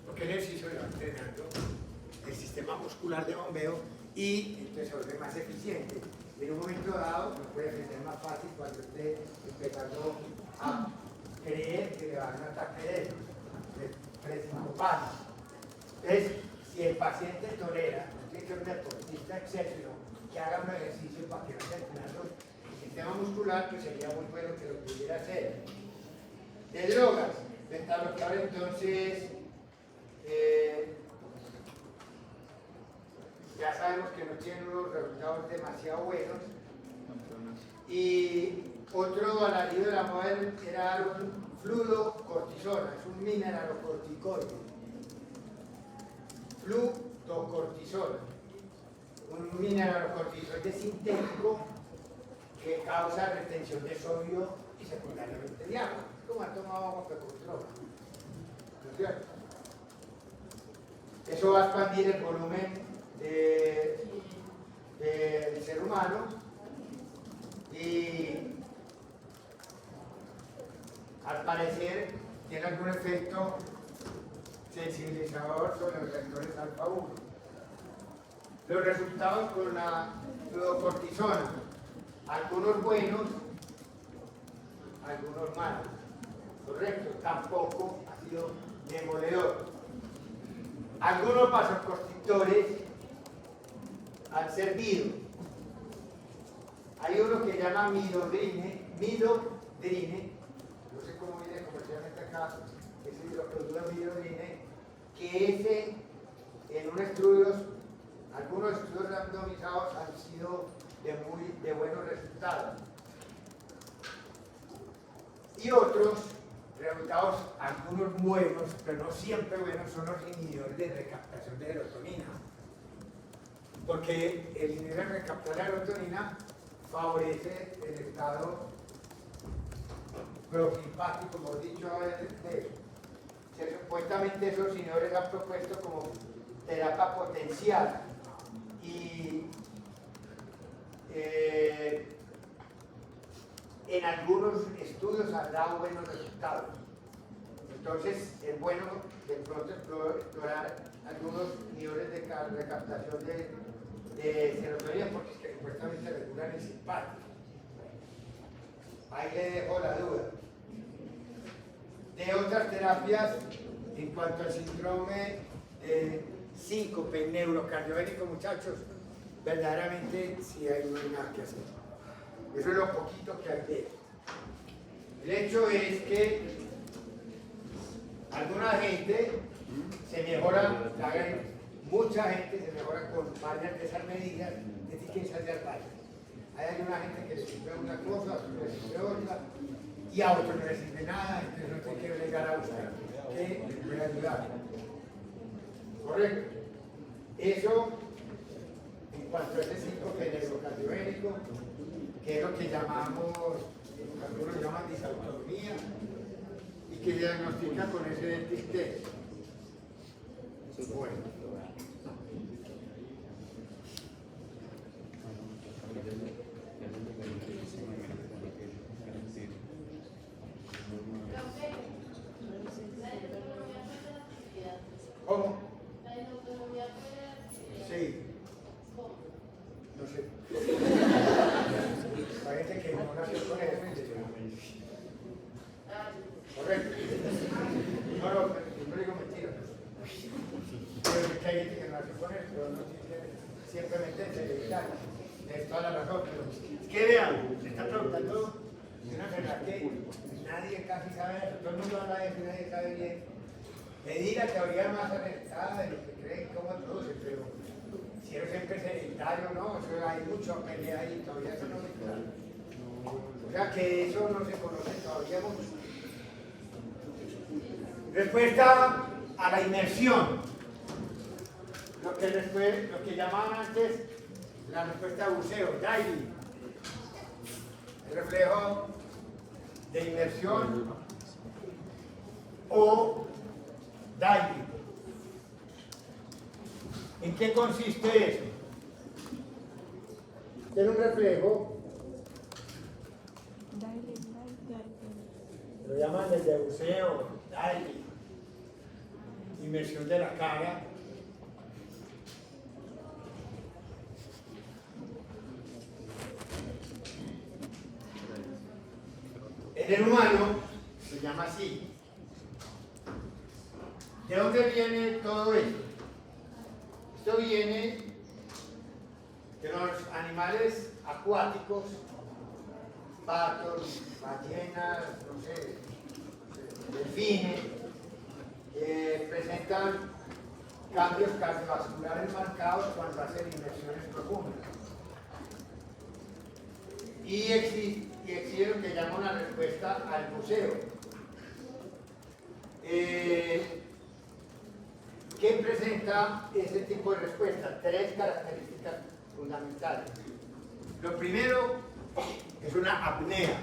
porque el ejercicio le va entrenando el sistema muscular de bombeo y entonces se vuelve más eficiente. En un momento dado, no puede ser más fácil cuando esté empezando a creer que le va a dar un ataque de presincopado. Entonces, si el paciente tolera, no tiene que ser un deportista excepcional, que haga un ejercicio para que vaya entrenando el sistema muscular, pues sería muy bueno que lo pudiera hacer. De drogas, beta-bloqueador, entonces, ya sabemos que no tienen unos resultados demasiado buenos. Y otro alarido de la moda era un fludocortisona, es un mineralocorticoide. Fludocortisona, un mineralocorticoide sintético que causa retención de sodio y secundariamente de agua. Es como ha tomado agua que con droga. ¿No es cierto? Eso va a expandir el volumen del ser humano y al parecer tiene algún efecto sensibilizador sobre los receptores alfa 1. Los resultados con la fluocortisona, algunos buenos, algunos malos. Correcto, tampoco ha sido demoledor. Algunos vasoconstrictores han servido. Hay uno que se llama midodrine, no sé cómo viene comercialmente acá, ese lo produce midodrine, que ese en unos estudios, algunos estudios randomizados han sido de buenos resultados. Y otros resultados, algunos buenos, pero no siempre buenos, son los inhibidores de recaptación de serotonina. Porque el inhibidor de recaptación de serotonina favorece el estado prosimpático, como he dicho de eso. Supuestamente esos inhibidores han propuesto como terapia potencial y en algunos estudios han dado buenos resultados. Entonces es bueno de pronto explorar algunos niveles de recaptación de serotonina porque es que supuestamente regulan el simpático. Ahí le dejo la duda. De otras terapias, en cuanto al síndrome síncope neurocardiogénico, muchachos, verdaderamente sí hay nada que hacer. Eso es lo poquito que hay de eso. El hecho es que alguna gente se mejora, mucha gente se mejora con varias de esas medidas de eficiencia de varias. Hay una gente que le sirve una cosa, a otros le sirve otra, y a otros no le sirve nada, entonces no tiene que llegar a buscar que les pueda ayudar. ¿Correcto? Eso, en cuanto a ese síncope neurocardiogénico, que es lo que llamamos, algunos llaman disautonomía, y que se diagnostica con ese dentis test. Bueno. ¿Cómo? Sí. No sé. Parece que no nació con eso. Correcto. No digo mentiras. Pero que hay gente que nació con eso, pero no simplemente es hereditario. Es toda la razón. Pero es que vean, se está preguntando de una enfermedad que nadie casi sabe eso. Todo el mundo habla de eso y nadie sabe bien. Le di la teoría más acertada de lo que creen cómo produce, pero si eso siempre es hereditario, no, eso hay mucha pelea ahí, todavía eso no se claro. O sea que eso no se conoce todavía mucho. Respuesta a la inmersión. Lo que llamaban antes la respuesta de buceo, diving. El reflejo de inmersión o diving. ¿En qué consiste eso? Tiene un reflejo, lo llaman el de buceo, diving, inmersión de la cara. En el humano se llama así. ¿De dónde viene todo esto? Esto viene de los animales acuáticos, patos, ballenas, no sé, delfines, que presentan cambios cardiovasculares marcados cuando hacen inmersiones profundas. Y exige lo que llama una respuesta al buceo. ¿Qué presenta ese tipo de respuesta? Tres características fundamentales. Lo primero es una apnea.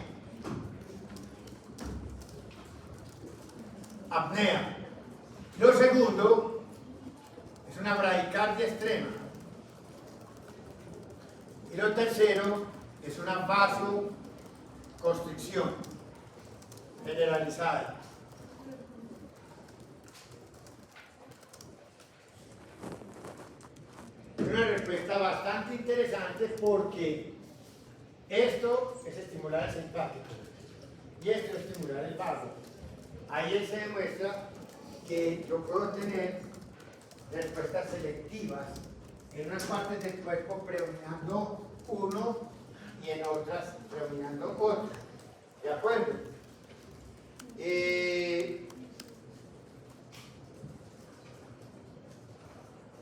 Apnea. Lo segundo es una bradicardia extrema. Y lo tercero es una vasoconstricción generalizada. una respuesta bastante interesante porque esto es estimular el simpático y esto es estimular el vago. Ahí se demuestra que yo puedo tener respuestas selectivas en unas partes del cuerpo predominando uno y en otras predominando otro. ¿De acuerdo?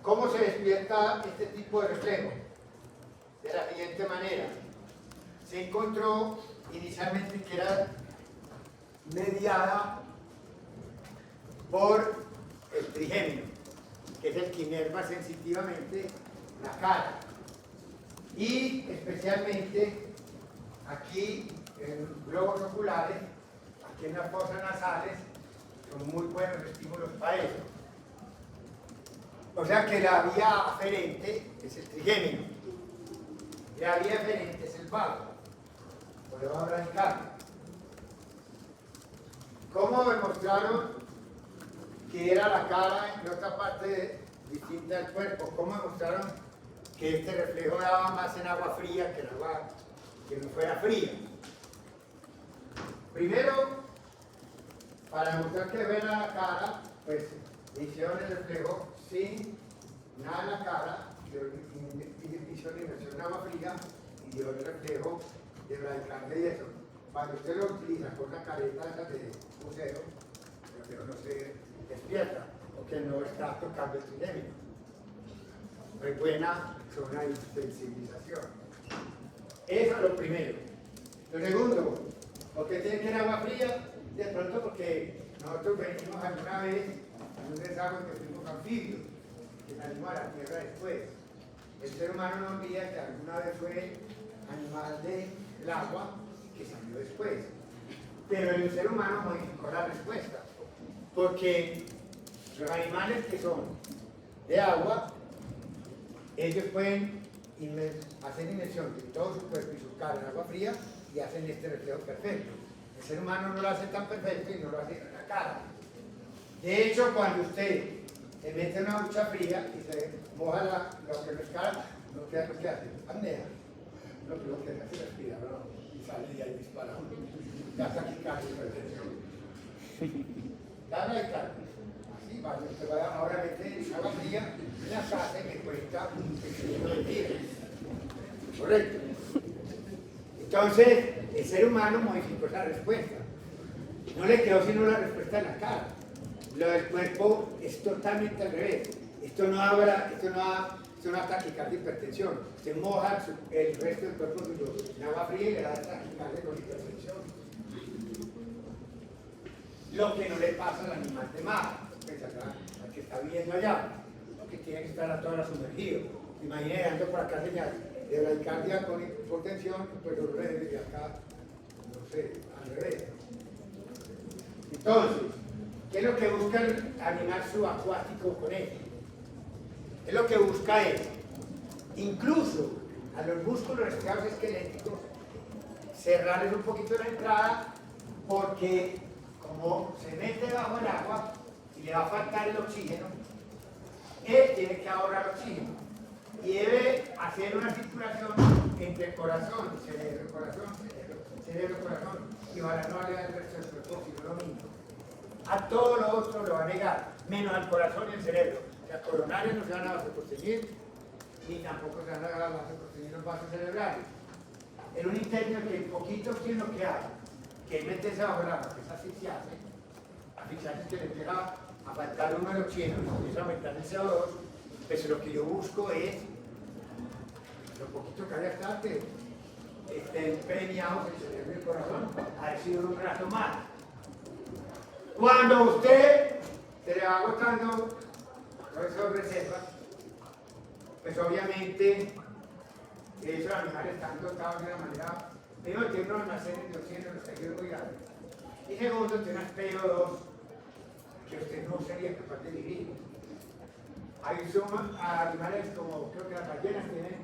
¿Cómo se despierta este tipo de reflejo? De la siguiente manera. Se encontró inicialmente que era mediada por el trigémino, que es el que inerva sensitivamente la cara. Y especialmente aquí en globos oculares, aquí en las fosas nasales, son muy buenos estímulos para eso. O sea que la vía aferente es el trigémino, la vía eferente es el vago, o el vago radical. ¿Cómo demostraron que era la cara en otra parte distinta del cuerpo? ¿Cómo demostraron que este reflejo daba más en agua fría que en agua que no fuera fría? Primero, para demostrar que ven a la cara, pues hicieron el reflejo sin nada en la cara, hicieron inmersión en agua fría y dio el reflejo de bradicardia y eso. Cuando usted lo utiliza con una careta esa de buceo, el reflejo no se despierta, porque no está tocando el trigémino. Muy buena zona de sensibilización. Eso es lo primero. Lo segundo, porque tiene que ir agua fría, de pronto porque nosotros venimos alguna vez en un desagüe que fuimos anfibios, que salimos a la tierra después. El ser humano no olvida que alguna vez fue animal del agua que salió después. Pero el ser humano modificó la respuesta, porque los animales que son de agua, ellos pueden hacer inmersión de todo su cuerpo y su cara en agua fría y hacen este reflejo perfecto. El ser humano no lo hace tan perfecto y no lo hace en la cara. De hecho, cuando usted se mete en una ducha fría y se moja lo que no es cara, lo que hace, apnea. Lo que hace es respirar, ¿no? Y sale y ahí dispara. Ya está aquí casi perfección. Dale ahí, cara. Así, vaya, usted vaya ahora a meter agua fría en la casa y me cuenta el día. Correcto. Entonces, el ser humano modificó esa respuesta. No le quedó sino la respuesta en la cara. Lo del cuerpo es totalmente al revés. Esto no da taquicardia y hipertensión. Se moja el resto del cuerpo en agua fría y le da taquicardia con hipertensión. Lo que no le pasa al animal de mar, pues al que está viviendo allá, que tiene que estar a toda hora sumergido. Imagínate ando por acá señal de bradicardia con hipertensión, pues los redes de acá, no sé, al revés. Entonces, ¿qué es lo que busca el animal subacuático con esto? Es lo que busca es, incluso a los músculos respirados esqueléticos, cerrarles un poquito la entrada, porque como se mete bajo el agua y le va a faltar el oxígeno, él tiene que ahorrar oxígeno y debe hacer una circulación entre corazón, cerebro, corazón, y para no alegar el resto del cuerpo, sino lo mismo. A todo lo otro lo va a negar, menos al corazón y el cerebro. Las coronarias no se van a vasoconstricir, ni tampoco se van a vasoconstricir los vasos cerebrales. En un intento que el poquito oxígeno que hay, que meterse bajo el agua, que es asfixiarse es que le empieza a faltar uno de oxígeno, y empieza a aumentar el CO2, pues lo que yo busco es, lo poquito que hay hasta que estén premiados el cerebro y el corazón, a decir un rato más. Cuando usted se le va agotando todas esas reservas, pues obviamente esos animales están dotados de una manera, primero tiene unos almacenes de oxígeno en los tejidos muy grandes, y segundo tiene unas PO2 que usted no sería capaz de vivir. Hay animales como, creo que las ballenas tienen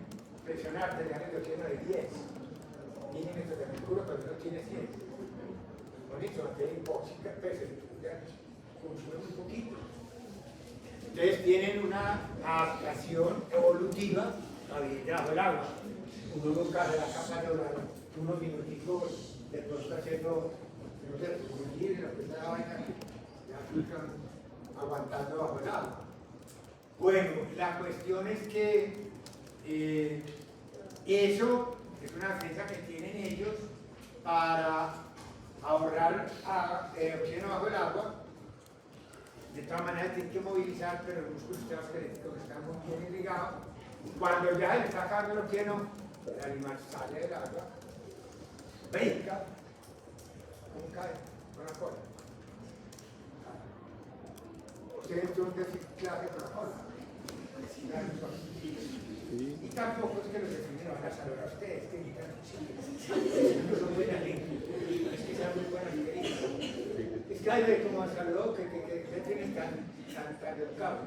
presión arterial de oxígeno de 10 milímetros de mercurio, pero no tiene 100. Con eso, materia hipóxica, pues consume un poquito. Entonces tienen una adaptación o evolutiva a vivir debajo del agua. Uno nunca se la capa de unos minuticos de pronto haciendo, no sé, un libro, la vaina, ya aguantando bajo el agua. Bueno, la cuestión es que eso es una defensa que tienen ellos para ahorrar oxígeno bajo el agua. De todas maneras tienen que movilizar, pero los músculos esqueléticos están muy bien irrigados. Cuando ya le está acabando el oxígeno, el animal sale del agua, brinca, ¿cómo cae? Con la cola. Ustedes son de clase con la cola. Y tampoco es que los definen van a saludar a ustedes, que gritan, no son buenas lenguas, es que sean muy buenas lenguas. Es que hay como me saludó, que tienen tan educado.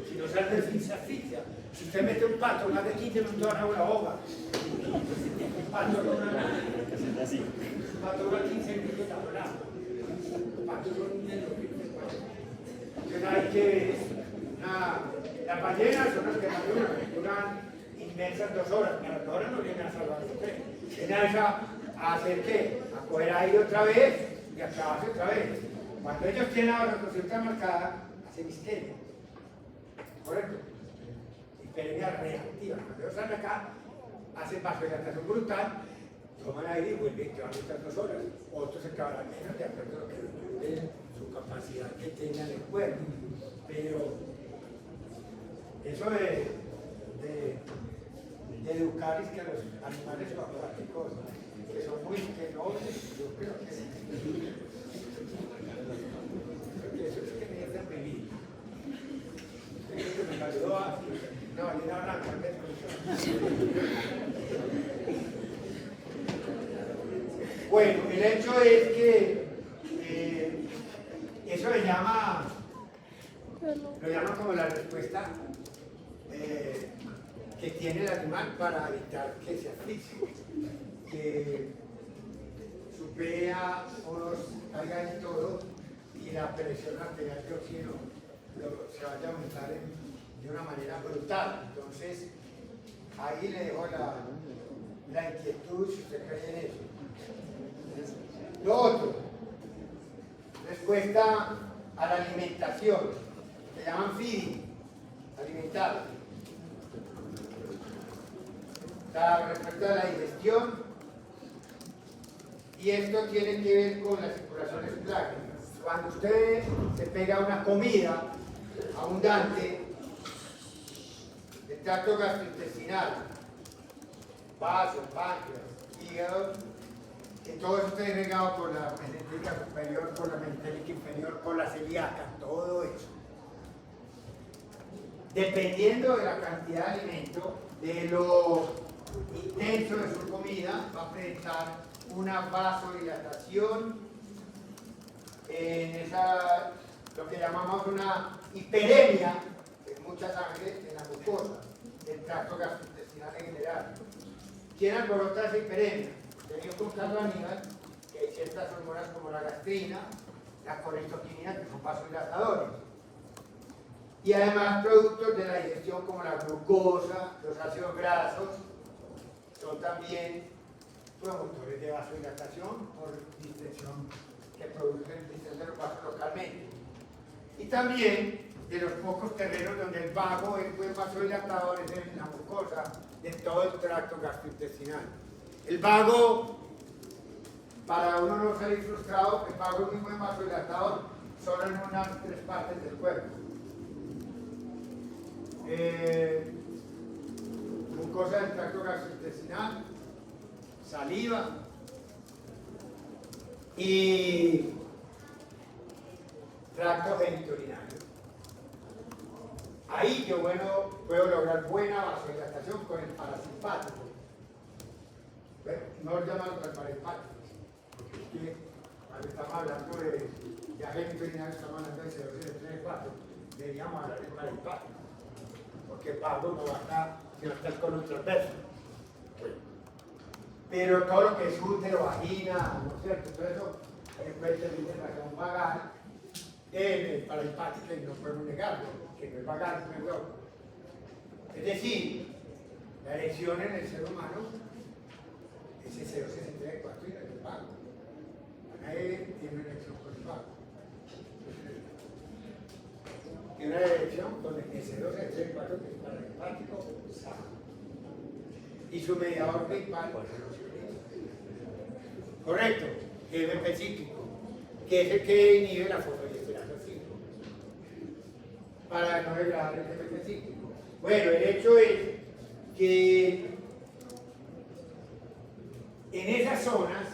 Si no sale de asfixia, si usted mete un pato, más de 15 minutos van a una boba. Un pato con una nada. Un pato dura 15 minutos a volar. Un pato con un dedo. Entonces hay que las ballenas son las que duran inmensas 2 horas, pero las 2 horas no vienen a salvar a usted. Vienen a hacer qué? A coger aire otra vez y a acabarse otra vez. Cuando ellos tienen la reconstrucción marcada, hacen isquemia. ¿Correcto? Hiperemia reactiva. Cuando ellos salen acá, hacen vasodilatación brutal, toman aire y vuelven, que van a estar 2 horas. Otros se acabarán menos de acuerdo a lo que su capacidad que tengan el cuerpo. Pero eso de educar es que a los animales acuáticos que son muy nobles, yo creo que eso es que me hacen vivir. Me saludó a una ballena blanca, bueno, el hecho es que eso lo llama como la respuesta que tiene el animal para evitar que se asfixie, que supera unos caiga en todo y la presión arterial de oxígeno se vaya a aumentar de una manera brutal. Entonces, ahí le dejo la inquietud si usted cree en eso. Lo otro, respuesta a la alimentación, se llaman feeding, alimentar. La respuesta a la digestión, y esto tiene que ver con la circulación extraña. Cuando usted se pega una comida abundante, el tracto gastrointestinal, vaso, páncreas, hígado, que todo eso está irrigado por la mesenterica superior, por la mesenterica inferior, por la celíaca, todo eso. Dependiendo de la cantidad de alimento, de lo intenso de su comida, va a presentar una vasodilatación en esa, lo que llamamos una hiperemia, de mucha sangre en la mucosa, del tracto gastrointestinal en general. ¿Quién alborota esa hiperemia? Tenemos con Carlos Aníbal, que hay ciertas hormonas como la gastrina, la colestoquinina, que son vasodilatadores. Y además productos de la digestión como la glucosa, los ácidos grasos, son también promotores de vasodilatación por distensión que producen distensión de los vasos localmente. Y también de los pocos terrenos donde el vago es buen vasodilatador es en la mucosa de todo el tracto gastrointestinal. El vago, para uno no salir frustrado, el vago es muy buen vasodilatador solo en unas 3 partes del cuerpo. Mucosa del tracto gastrointestinal, saliva y tracto genitourinario. Ahí yo puedo lograr buena vasodilatación con el parasimpático. Bueno, no lo llaman los parasimpáticos, porque es que cuando estamos hablando de genitourinario estamos hablando de CO2 de 3 4, deberíamos hablar de parasimpático. Porque el vago no va a estar, sino estar con un transverso. Pero todo lo que es útero, vagina, ¿no es cierto? Todo eso puede tener una reacción vagal, parasimpática, y no podemos negarlo, que que no es vagal, perdón. Es decir, la elección en el ser humano es ese 0,64 y no es el vago. Nadie tiene una elección con el vago. Tiene una elección con el 0,64 que es parahepático, sano. Y su mediador principal es el oxígeno. Correcto, que es el específico, que es el que inhibe la fosfodiesterasa 5 para no degradar el específico. Bueno, el hecho es que en esas zonas,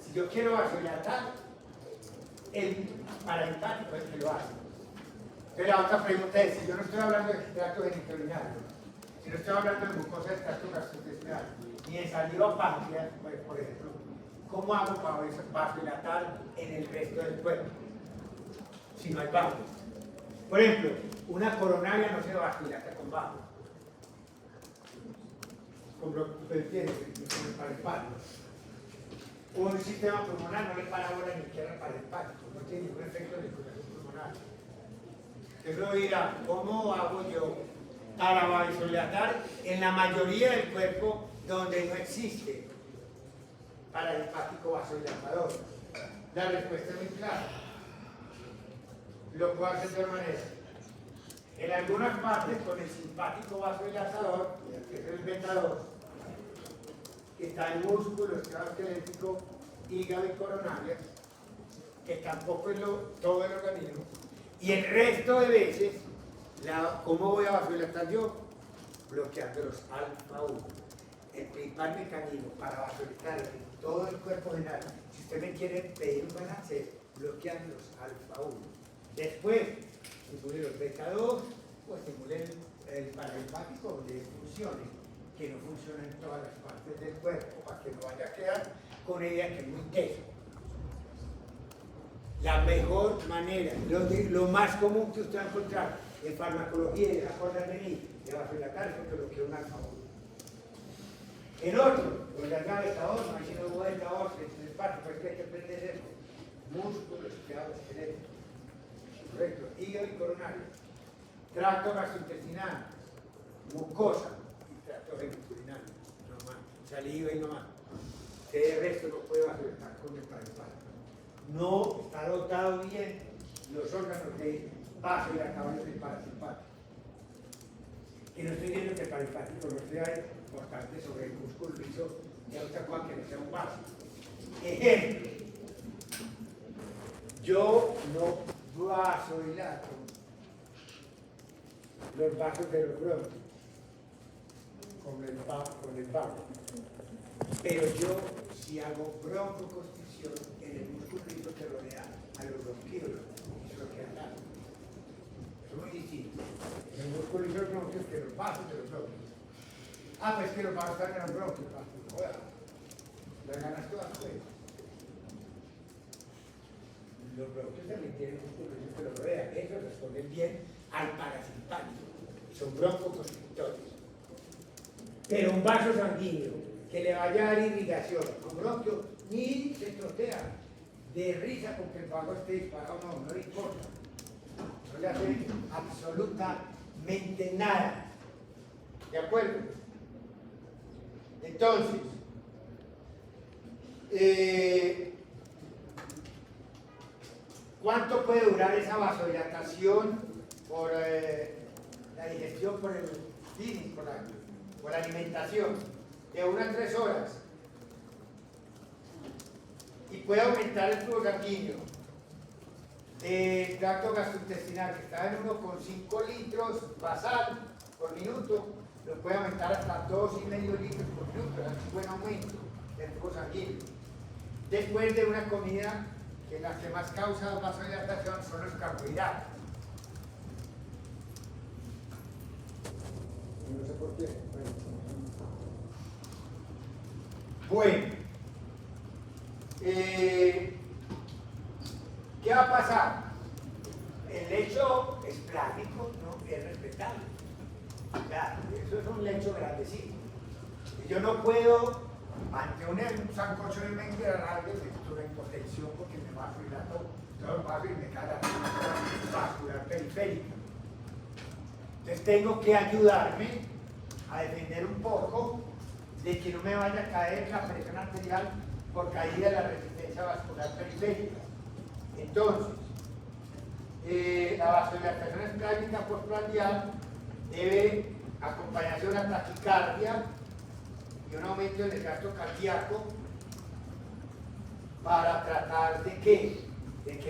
si yo quiero vasodilatar, el parahepático es el que lo hace. Entonces la otra pregunta es, si yo no estoy hablando de extracto genitourinario, si no estoy hablando de mucosa de extracto gastrointestinal, ni de saliva páncreas, pues, por ejemplo, ¿cómo hago para vasodilatar en el resto del cuerpo? Si no hay bajo. Por ejemplo, una coronaria no se vasodilata con bajo. Con el parahepático. Un sistema pulmonar no le para bola ni siquiera al parahepático, no tiene ningún efecto en el corazón pulmonar. Entonces uno dirá, ¿cómo hago yo para vasodilatar en la mayoría del cuerpo donde no existe parahepático vasodilatador? La respuesta es muy clara. Lo puedo hacer de otra manera. En algunas partes con el simpático vasodilatador, que es el beta 2, está el músculo esquelético, hígado y coronaria, que tampoco es todo el organismo, y el resto de veces, ¿cómo voy a vasodilatar yo? Bloqueando los alfa 1. El principal mecanismo para vasodilatar en todo el cuerpo general, si usted me quiere pedir un balance, bloqueando los alfa 1. Después, estimule los beta 2, o estimule el parahepático donde funcione, que no funciona en todas las partes del cuerpo, para que no vaya a quedar con ella que es muy teso. La mejor manera, lo más común que usted va a encontrar en farmacología y de la forma de venir, de vasodilatar, es que bloquea un alfa 1. El otro, con la llave beta 2, no hay sino beta 2, es parte, pero es que hay que aprender eso. Músculo, esquelético. Correcto, hígado y coronario. Tracto gastrointestinal, mucosa y tracto genitourinario, normal, saliva y normal. Que el resto no puede vasodilatar con el parahepático. No está dotado bien los órganos de vasodilatadores del parasimpático. Y no estoy diciendo que el parasimpático no sea importante sobre el músculo liso de otra cosa que no sea un vaso. Ejemplo, yo no vasodilato los vasos de los bronquios con el vaso, pero yo si hago broncoconstricción en el músculo liso que rodea a los bronquiolos, eso lo queda largo. Es muy distinto. En el músculo liso de los bronquios que los vasos de los bronquios. Ah, pues que los vasos están en los bronquios, joder. Las ganas todas, pues. Los bronquios también tienen músculo liso que los rodea. Eso responden bien al parasimpático. Son broncoconstrictores. Pero un vaso sanguíneo que le vaya a dar irrigación con bronquio ni se trotea de risa con que el vago esté disparado, no le importa. No le hace absolutamente nada. ¿De acuerdo? Entonces, ¿cuánto puede durar esa vasodilatación por la digestión, por el feeding, por la alimentación? De 1 a 3 horas. Y puede aumentar el flujo sanguíneo del tracto gastrointestinal, que está en 1,5 litros basal por minuto, lo puede aumentar hasta 2,5 litros por minuto. Es un buen aumento del flujo sanguíneo. Después de una comida, que las que más causan vasodilatación son los carbohidratos. No sé por qué. Bueno, ¿qué va a pasar? El lecho esplánico no es respetable. Claro, eso es un lecho grandecito. Yo no puedo, ante un sancocho de menguerral, de una hipotensión porque me vasodilato todo el vaso y me cae la vascular periférica. Entonces tengo que ayudarme a defender un poco de que no me vaya a caer la presión arterial por caída de la resistencia vascular periférica. Entonces, la vasodilatación esplácnica postprandial debe acompañarse de una taquicardia y un aumento en el gasto cardíaco para tratar de que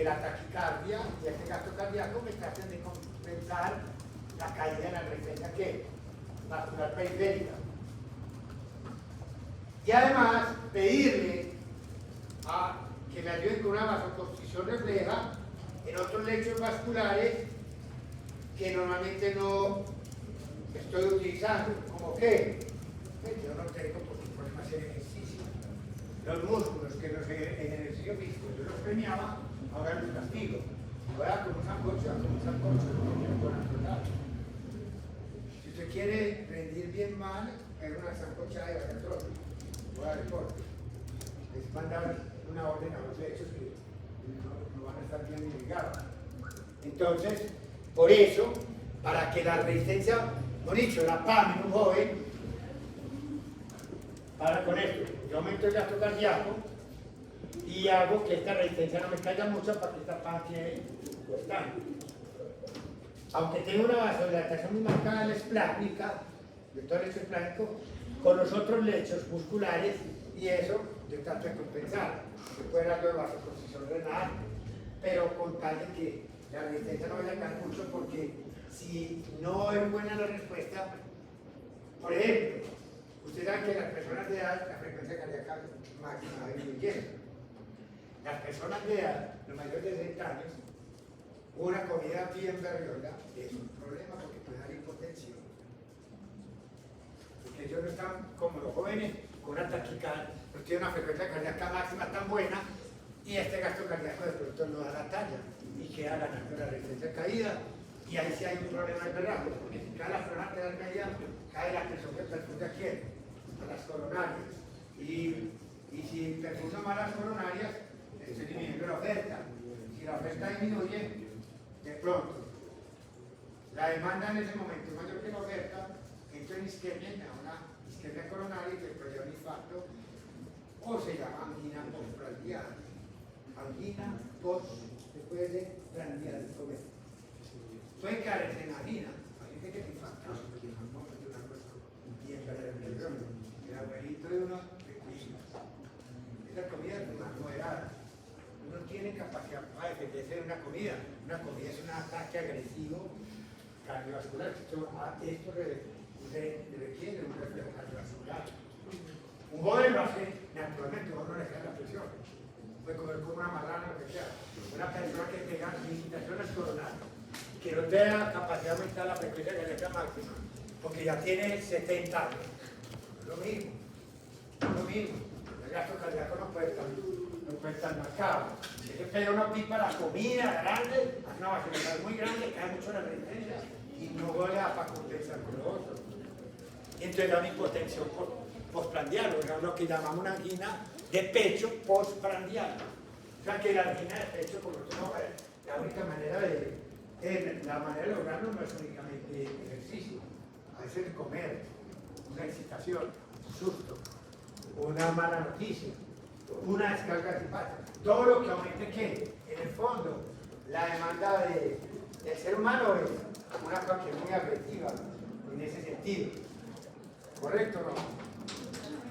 la taquicardia y este gasto cardíaco me traten de compensar la caída de la resistencia vascular periférica. Y además pedirle a que me ayuden con una vasoconstricción refleja en otros lechos vasculares que normalmente no estoy utilizando, como que yo no tengo por qué hacer ejercicio. Los músculos que en el ejercicio físico yo los premiaba, ahora los castigo. Ahora con un sancocho, si usted quiere rendir bien mal, es una sancocha de vagatrón, voy a deporte. Les mandan una orden a los lechos que no van a estar bien irrigados. Entonces, por eso, para que la resistencia, por dicho, la PAM en un joven, para con esto, yo aumento el gasto cardíaco y hago que esta resistencia no me caiga mucho para que esta PAM quede constante. Aunque tenga una vasodilatación muy marcada en la esplácnica, de todo el lecho esplácnico, con los otros lechos musculares y eso, yo trato de compensar. Se puede dar de vasoconstricción renal, pero con tal de que la resistencia no vaya a caer mucho, porque si no es buena la respuesta, por ejemplo, ustedes saben que las personas de edad, la frecuencia cardíaca máxima va disminuyendo. Las personas de edad, los mayores de 60 años, una comida bien berriola es un problema porque puede dar hipotensión. Porque ellos no están como los jóvenes con una taquicardia, no tienen una frecuencia cardíaca máxima tan buena y este gasto cardíaco de pronto no da la talla y queda ganando la resistencia caída. Y ahí sí hay un problema de verdad, porque si cae la frecuencia arterial media, cae la presión que perfunde aquí, a las coronarias. Y si perfundo mal las coronarias, estoy disminuyendo la oferta. Si la oferta disminuye, de pronto, la demanda en ese momento es mayor que la oferta, entro en isquemia, una isquemia coronaria y después de un infarto, o se llama angina postprandial. Angina postprandial. Puede caer en angina, hay gente que te infarta, y en el abuelito de uno, esa comida es más moderada. Uno tiene capacidad para defenderse de una comida. Una comida es un ataque agresivo cardiovascular. Esto requiere un reflejo cardiovascular. Un joven lo hace naturalmente, uno no le cae la presión. Puede comer como una marrana, lo que sea. Una persona que tenga limitaciones coronarias, que no tenga capacidad de aumentar la frecuencia cardíaca máxima, porque ya tiene 70 años. Es lo mismo. Es lo mismo. El gasto cardíaco no puede estar marcado. Si se pega una pipa a la comida grande, hace una vasodilatación muy grande, cae mucho la resistencia y no vuelve a compensar con lo otro. Y entonces da una hipotensión postprandial, o sea, lo que llamamos una angina de pecho postprandial. O sea que la angina de pecho, por lo tanto, la única manera la manera de lograrlo no es únicamente ejercicio, a veces comer, una excitación, un susto, una mala noticia, una descarga simpática, todo lo que aumente que, en el fondo, la demanda del ser humano es una cosa que es muy agresiva en ese sentido. ¿Correcto o no?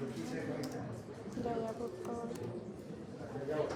Yo quise comentar. Ya, por favor. Hasta luego.